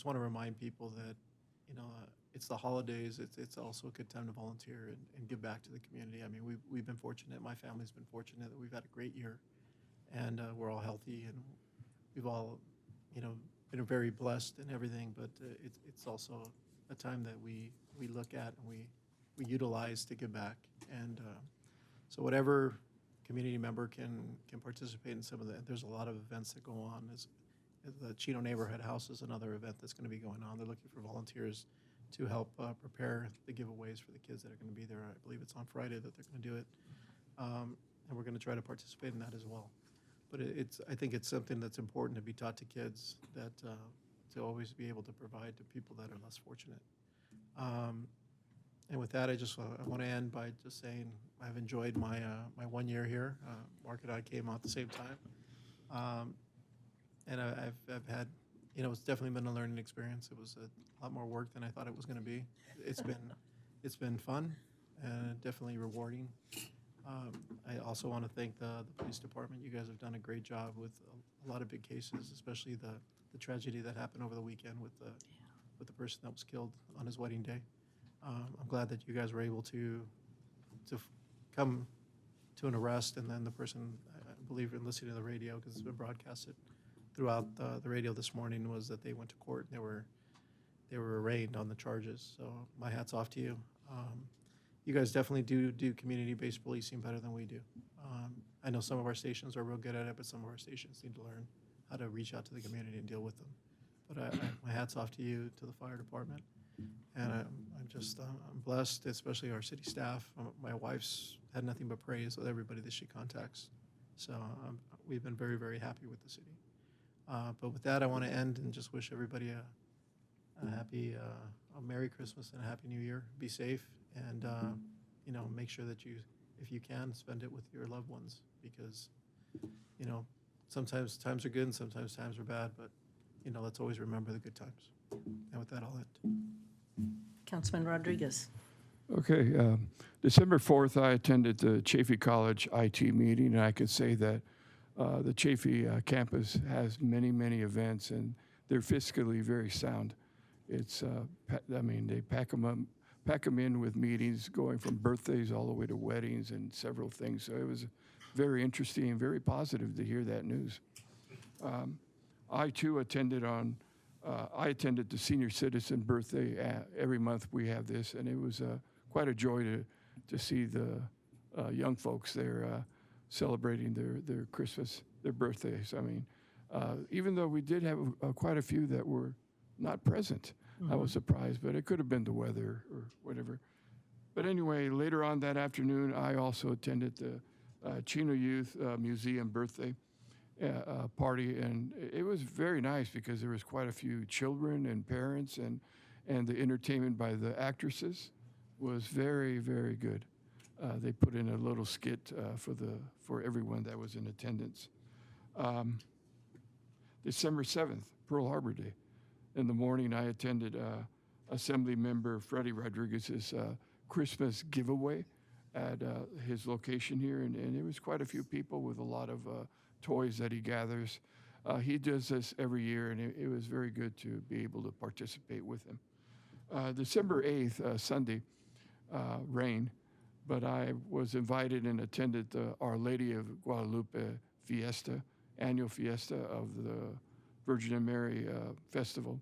want to remind people that it's the holidays. It's also a good time to volunteer and give back to the community. I mean, we've been fortunate. My family's been fortunate that we've had a great year, and we're all healthy, and we've all been very blessed and everything. But it's also a time that we look at and we utilize to give back. And so whatever community member can participate in some of that. There's a lot of events that go on The Chino Neighborhood House is another event that's going to be going on. They're looking for volunteers to help prepare the giveaways for the kids that are going to be there. I believe it's on Friday that they're going to do it. And we're going to try to participate in that as well. But I think it's something that's important to be taught to kids, that to always be able to provide to people that are less fortunate. And with that, I want to end by just saying I've enjoyed my 1 year here. Mark and I came out at the same time. And I've had, it's definitely been a learning experience. It was a lot more work than I thought it was going to be. It's been fun and definitely rewarding. I also want to thank the police department. You guys have done a great job with a lot of big cases, especially the tragedy that happened over the weekend with the person that was killed on his wedding day. I'm glad that you guys were able to come to an arrest, and then the person, I believe, in listening to the radio, because it's been broadcasted throughout the radio this morning, was that they went to court and they were arraigned on the charges. So my hat's off to you. You guys definitely do community-based policing better than we do. I know some of our stations are real good at it, but some of our stations need to learn how to reach out to the community and deal with them. But my hat's off to you, to the fire department. And I'm blessed, especially our city staff. My wife's had nothing but praise with everybody that she contacts. So we've been very, very happy with the city. But with that, I want to end and just wish everybody a happy, a Merry Christmas and a Happy New Year. Be safe, and make sure that you, if you can, spend it with your loved ones, because sometimes times are good and sometimes times are bad, but let's always remember the good times. And with that, I'll end. Councilman Rodriguez. Okay. December 4th, I attended the Chaffey College IT meeting, and I could say that the Chaffey campus has many, many events, and they're fiscally very sound. It's, they pack them in with meetings going from birthdays all the way to weddings and several things. So it was very interesting and very positive to hear that news. I too attended the senior citizen birthday. Every month we have this, and it was quite a joy to see the young folks there celebrating their Christmas, their birthdays. Even though we did have quite a few that were not present, I was surprised, but it could have been the weather or whatever. But anyway, later on that afternoon, I also attended the Chino Youth Museum birthday party, and it was very nice because there was quite a few children and parents, and the entertainment by the actresses was very, very good. They put in a little skit for everyone that was in attendance. December 7th, Pearl Harbor Day. In the morning, I attended Assembly Member Freddie Rodriguez's Christmas giveaway at his location here, and there was quite a few people with a lot of toys that he gathers. He does this every year, and it was very good to be able to participate with him. December 8th, Sunday, rain, but I was invited and attended the Our Lady of Guadalupe Fiesta, annual fiesta of the Virgin and Mary Festival.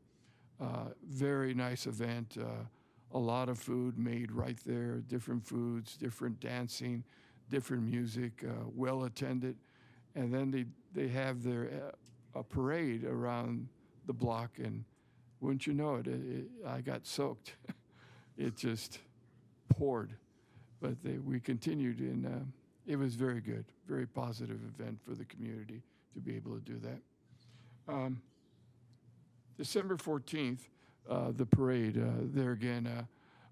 Very nice event. A lot of food made right there, different foods, different dancing, different music, well attended. And then they have their a parade around the block, and wouldn't you know it, I got soaked. It just poured. But we continued, and it was very good, very positive event for the community to be able to do that. December 14th, the parade. There again,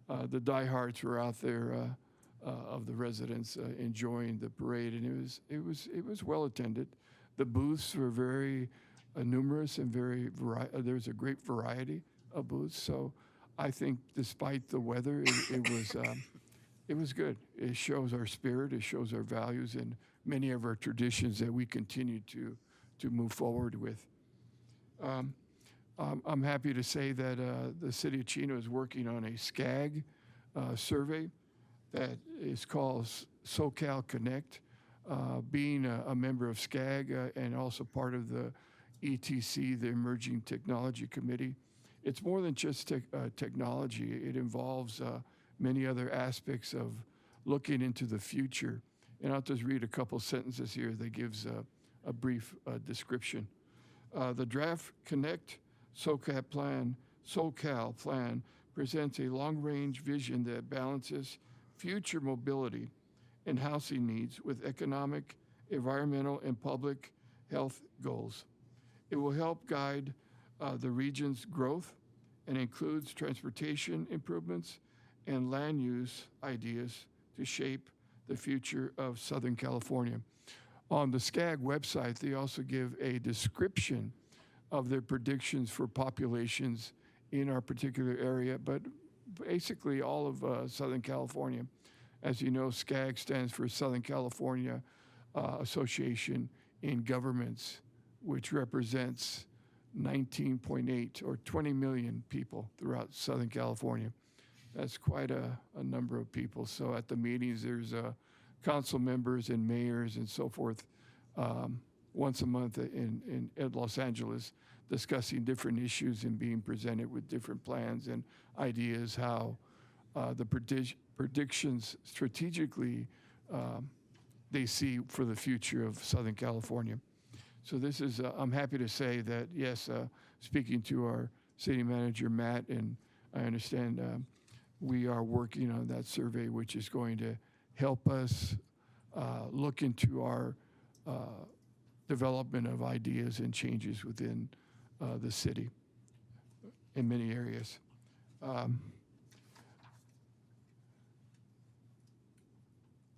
the diehards were out there of the residents enjoying the parade, and it was well attended. The booths were very numerous and there was a great variety of booths. So I think, despite the weather, it was good. It shows our spirit, it shows our values, and many of our traditions that we continue to move forward with. I'm happy to say that the City of Chino is working on a SCAG survey that is called SoCal Connect. Being a member of SCAG and also part of the ETC, the Emerging Technology Committee, it's more than just technology. It involves many other aspects of looking into the future. And I'll just read a couple sentences here that gives a brief description. The draft Connect SoCal plan presents a long-range vision that balances future mobility and housing needs with economic, environmental, and public health goals. It will help guide the region's growth and includes transportation improvements and land use ideas to shape the future of Southern California. On the SCAG website, they also give a description of their predictions for populations in our particular area, but basically all of Southern California. As you know, SCAG stands for Southern California Association in Governments, which represents 19.8 or 20 million people throughout Southern California. That's quite a number of people. So at the meetings, there's council members and mayors and so forth once a month in Los Angeles discussing different issues and being presented with different plans and ideas how the predictions strategically they see for the future of Southern California. So this is, I'm happy to say that, yes, speaking to our city manager, Matt, and I understand we are working on that survey, which is going to help us look into our development of ideas and changes within the city in many areas.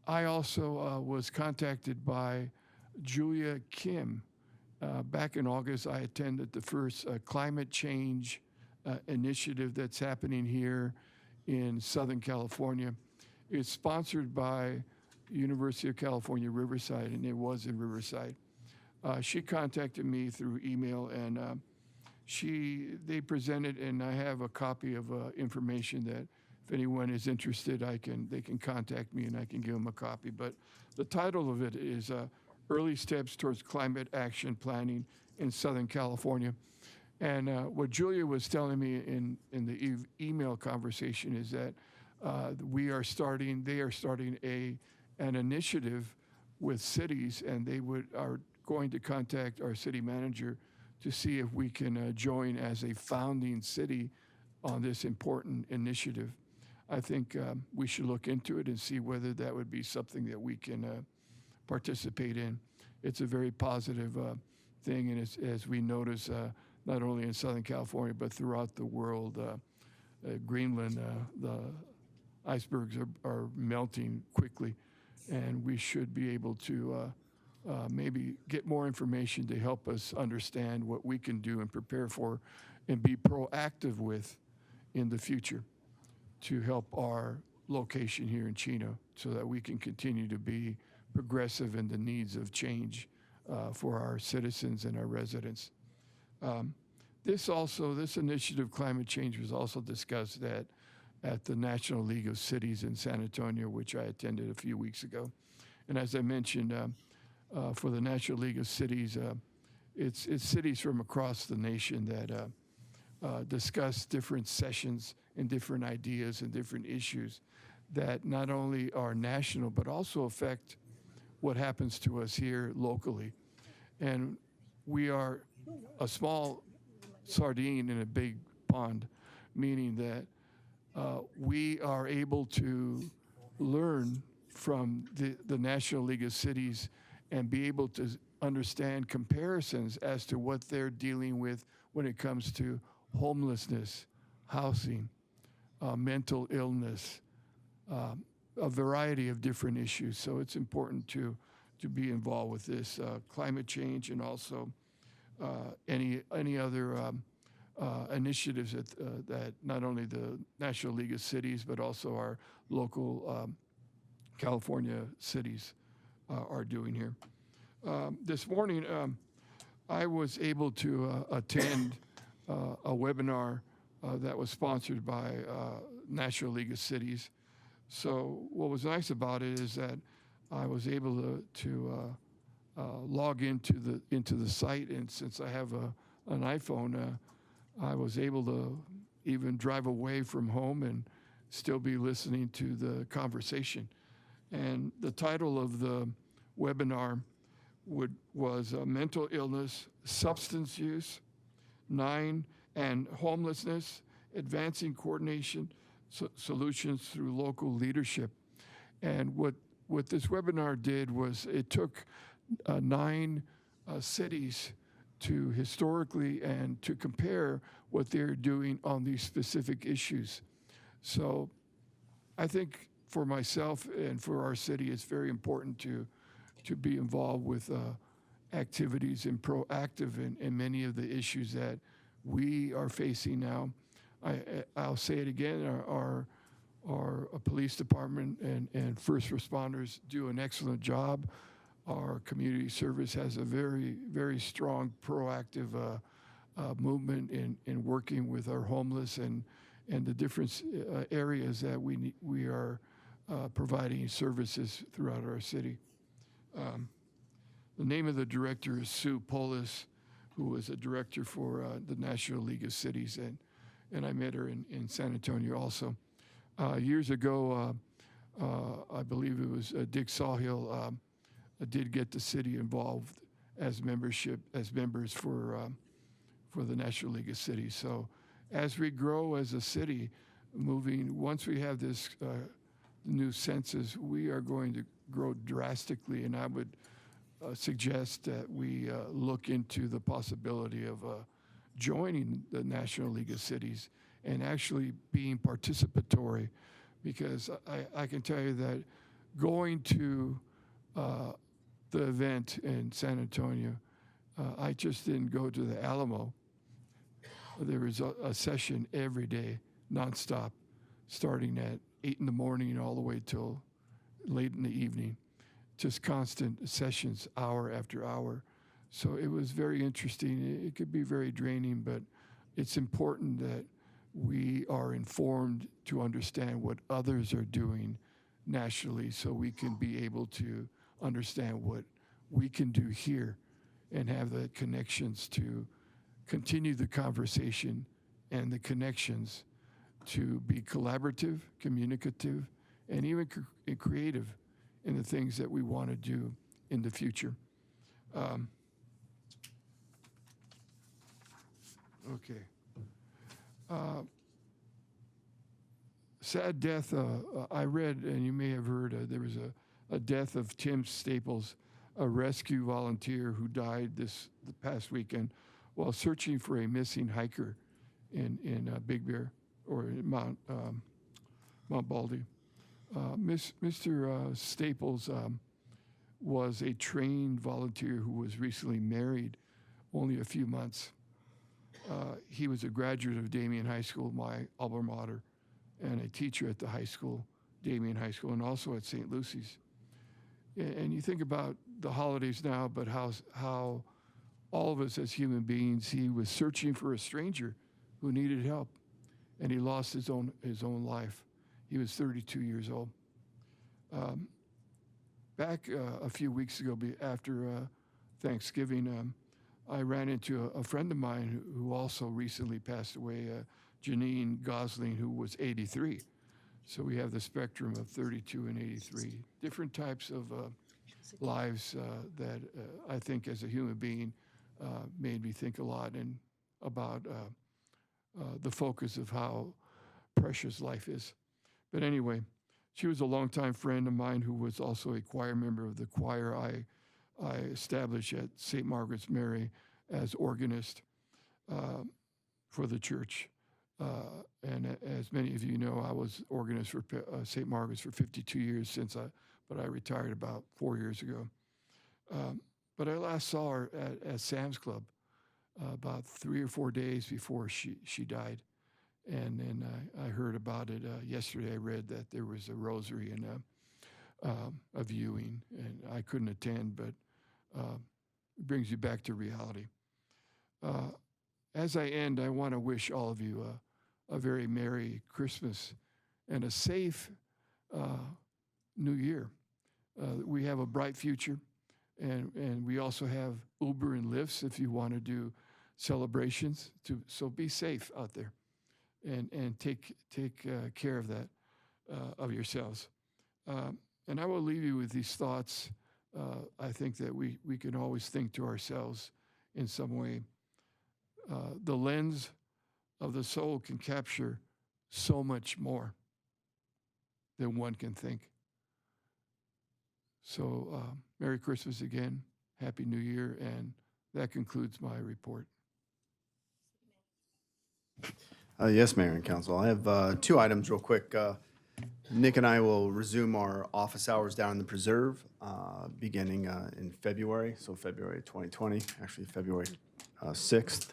I also was contacted by Julia Kim. Back in August, I attended the first climate change initiative that's happening here in Southern California. It's sponsored by University of California, Riverside, and it was in Riverside. She contacted me through email, and they presented, and I have a copy of information that if anyone is interested, they can contact me and I can give them a copy. But the title of it is Early Steps Towards Climate Action Planning in Southern California. And what Julia was telling me in the email conversation is that they are starting an initiative with cities, and they are going to contact our city manager to see if we can join as a founding city on this important initiative. I think we should look into it and see whether that would be something that we can participate in. It's a very positive thing, and as we notice, not only in Southern California, but throughout the world, Greenland, the icebergs are melting quickly, and we should be able to maybe get more information to help us understand what we can do and prepare for and be proactive with in the future to help our location here in Chino so that we can continue to be progressive in the needs of change for our citizens and our residents. This initiative, climate change, was also discussed at the National League of Cities in San Antonio, which I attended a few weeks ago. And as I mentioned, for the National League of Cities, it's cities from across the nation that discuss different sessions and different ideas and different issues that not only are national, but also affect what happens to us here locally. And we are a small sardine in a big pond, meaning that we are able to learn from the National League of Cities and be able to understand comparisons as to what they're dealing with when it comes to homelessness, housing, mental illness, a variety of different issues. So it's important to be involved with this climate change and also any other initiatives that not only the National League of Cities, but also our local California cities are doing here. This morning, I was able to attend a webinar that was sponsored by National League of Cities. So what was nice about it is that I was able to log into the site, and since I have an iPhone, I was able to even drive away from home and still be listening to the conversation. And the title of the webinar was mental illness, substance use, 9, and homelessness, advancing coordination solutions through local leadership. And what this webinar did was it took 9 cities to historically and to compare what they're doing on these specific issues. So I think for myself and for our city, it's very important to be involved with activities and proactive in many of the issues that we are facing now. I'll say it again, our police department and first responders do an excellent job. Our community service has a very, very strong proactive movement in working with our homeless and the different areas that we are providing services throughout our city. The name of the director is Sue Polis, who was a director for the National League of Cities, and I met her in San Antonio also. Years ago, I believe it was Dick Sawhill did get the city involved as members for the National League of Cities. So as we grow as a city, once we have this new census, we are going to grow drastically, and I would suggest that we look into the possibility of joining the National League of Cities and actually being participatory, because I can tell you that going to the event in San Antonio, I just didn't go to the Alamo. There was a session every day, nonstop, starting at 8 in the morning all the way till late in the evening. Just constant sessions, hour after hour. So it was very interesting. It could be very draining, but it's important that we are informed to understand what others are doing nationally so we can be able to understand what we can do here and have the connections to continue the conversation and the connections to be collaborative, communicative, and even creative in the things that we want to do in the future. Okay. Sad death, I read, and you may have heard, there was a death of Tim Staples, a rescue volunteer who died the past weekend while searching for a missing hiker in Big Bear or in Mount Baldy. Mr. Staples was a trained volunteer who was recently married only a few months. He was a graduate of Damien High School, my alma mater, and a teacher at the high school, Damien High School, and also at St. Lucy's. And you think about the holidays now, but how all of us as human beings, he was searching for a stranger who needed help, and he lost his own life. He was 32 years old. Back a few weeks ago, after Thanksgiving, I ran into a friend of mine who also recently passed away, Janine Gosling, who was 83. So we have the spectrum of 32 and 83, different types of lives that I think as a human being made me think a lot about the focus of how precious life is. But anyway, she was a longtime friend of mine who was also a choir member of the choir I established at St. Margaret's Mary as organist for the church. And as many of you know, I was organist for St. Margaret's for 52 years but I retired about 4 years ago. But I last saw her at Sam's Club about 3 or 4 days before she died. And then I heard about it yesterday. I read that there was a rosary and a viewing, and I couldn't attend, but it brings you back to reality. As I end, I want to wish all of you a very Merry Christmas and a safe New Year. We have a bright future, and we also have Uber and Lyfts if you want to do celebrations. So be safe out there, and take care of that, of yourselves. And I will leave you with these thoughts I think that we can always think to ourselves in some way. The lens of the soul can capture so much more than one can think. So, Merry Christmas again, Happy New Year, and that concludes my report. Yes, Mayor and Council. I have two items real quick. Nick and I will resume our office hours down in the preserve beginning in February, so February 2020, actually February 6th.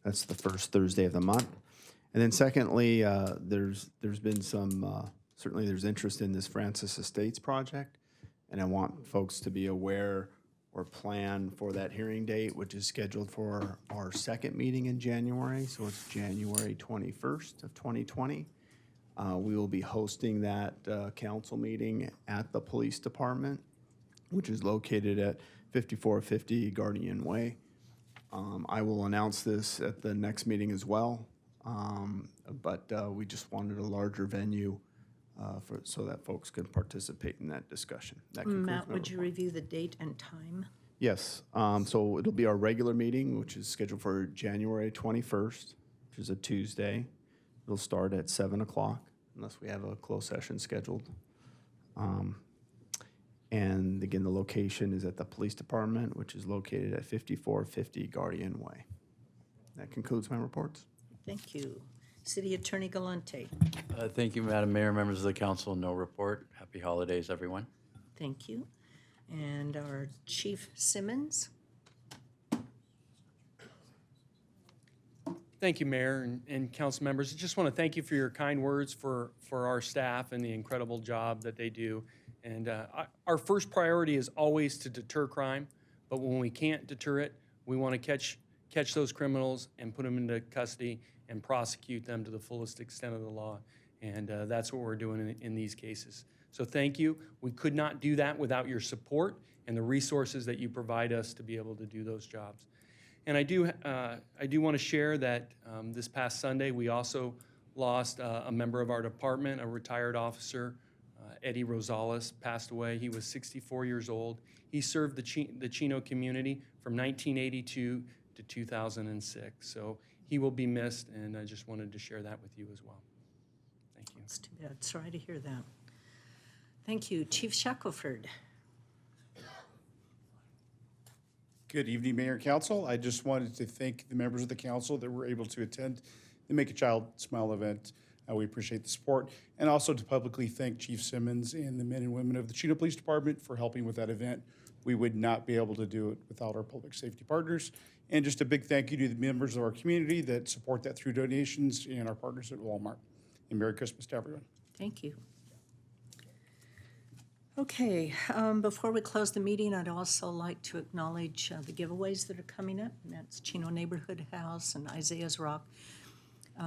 That's the first Thursday of the month. And then secondly, there's been some, certainly there's interest in this Francis Estates project, and I want folks to be aware or plan for that hearing date, which is scheduled for our second meeting in January, so it's January 21st of 2020. We will be hosting that council meeting at the police department, which is located at 5450 Guardian Way. I will announce this at the next meeting as well, but we just wanted a larger venue so that folks can participate in that discussion. That concludes Matt, my would you report. review the date and time? Yes, so it'll be our regular meeting, which is scheduled for January 21st, which is a Tuesday. It'll start at 7 o'clock, unless we have a closed session scheduled. And again, the location is at the police department, which is located at 5450 Guardian Way. That concludes my reports. Thank you. City Attorney Galante. Thank you, Madam Mayor, members of the council. No report. Happy holidays, everyone. Thank you. And our Chief Simmons. Thank you, Mayor and council members. I just want to thank you for your kind words for our staff and the incredible job that they do. And our first priority is always to deter crime, but when we can't deter it, we want to catch those criminals and put them into custody and prosecute them to the fullest extent of the law. And that's what we're doing in these cases. So thank you. We could not do that without your support and the resources that you provide us to be able to do those jobs. And I do want to share that this past Sunday, we also lost a member of our department, a retired officer, Eddie Rosales, passed away. He was 64 years old. He served the Chino community from 1982 to 2006. So he will be missed, and I just wanted to share that with you as well. Thank you. That's too bad. Sorry to hear that. Thank you. Chief Shackelford. Good evening, Mayor and Council. I just wanted to thank the members of the council that were able to attend the Make a Child Smile event. We appreciate the support. And also to publicly thank Chief Simmons and the men and women of the Chino Police Department for helping with that event. We would not be able to do it without our public safety partners. And just a big thank you to the members of our community that support that through donations and our partners at Walmart. And Merry Christmas to everyone. Thank you. Okay, before we close the meeting, I'd also like to acknowledge the giveaways that are coming up, and that's Chino Neighborhood House and Isaiah's Rock.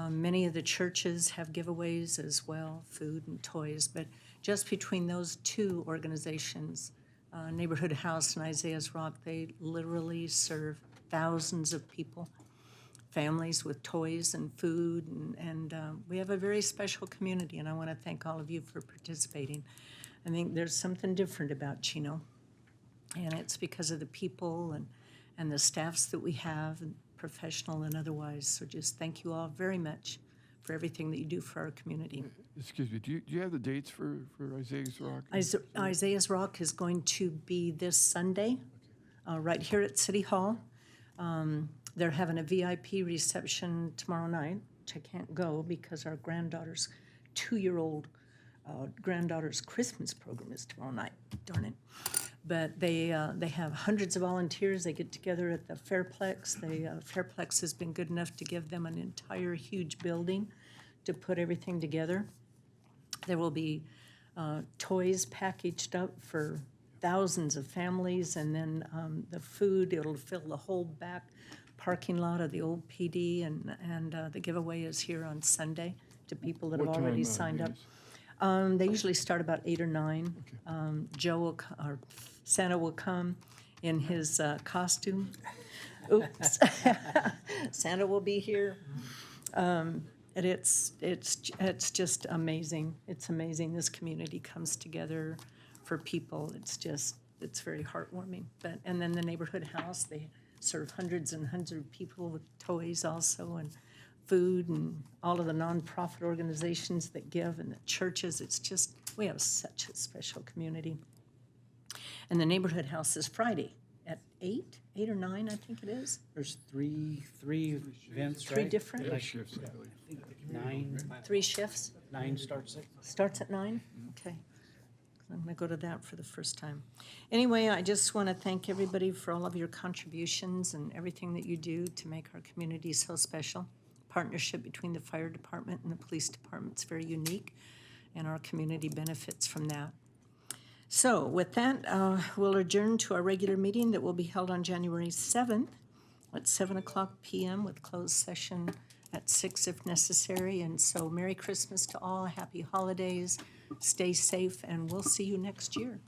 Many of the churches have giveaways as well, food and toys, but just between those two organizations, Neighborhood House and Isaiah's Rock, they literally serve thousands of people, families with toys and food, and we have a very special community, and I want to thank all of you for participating. I think there's something different about Chino, and it's because of the people and the staffs that we have, and professional and otherwise. So just thank you all very much for everything that you do for our community. Excuse me, do you have the dates for Isaiah's Rock? Isaiah's Rock is going to be this Sunday, right here at City Hall. They're having a VIP reception tomorrow night, which I can't go because our granddaughter's 2-year-old granddaughter's Christmas program is tomorrow night, darn it. But they have hundreds of volunteers. They get together at the Fairplex. Fairplex has been good enough to give them an entire huge building to put everything together. There will be toys packaged up for thousands of families, and then the food, it'll fill the whole back parking lot of the old PD, and the giveaway is here on Sunday to people that have already signed up. They usually start about 8 or 9. Okay. Santa will come in his costume. Oops. Santa will be here. And it's just amazing. It's amazing. This community comes together for people. It's just it's very heartwarming. But, and then the neighborhood house, they serve hundreds and hundreds of people with toys also, and food, and all of the nonprofit organizations that give, and the churches. It's just, we have such a special community. And the neighborhood house is Friday at 8 or 9, I think it is. There's three events, Three right? different? Like, Shifts, I believe. I think 9, 3 shifts? 9 starts at. Starts at 9? Okay. I'm going to go to that for the first time. Anyway, I just want to thank everybody for all of your contributions and everything that you do to make our community so special. Partnership between the fire department and the police department is very unique, and our community benefits from that. So with that, we'll adjourn to our regular meeting that will be held on January 7th at 7 o'clock p.m. with closed session at 6 if necessary. And so Merry Christmas to all, Happy Holidays, stay safe, and we'll see you next year.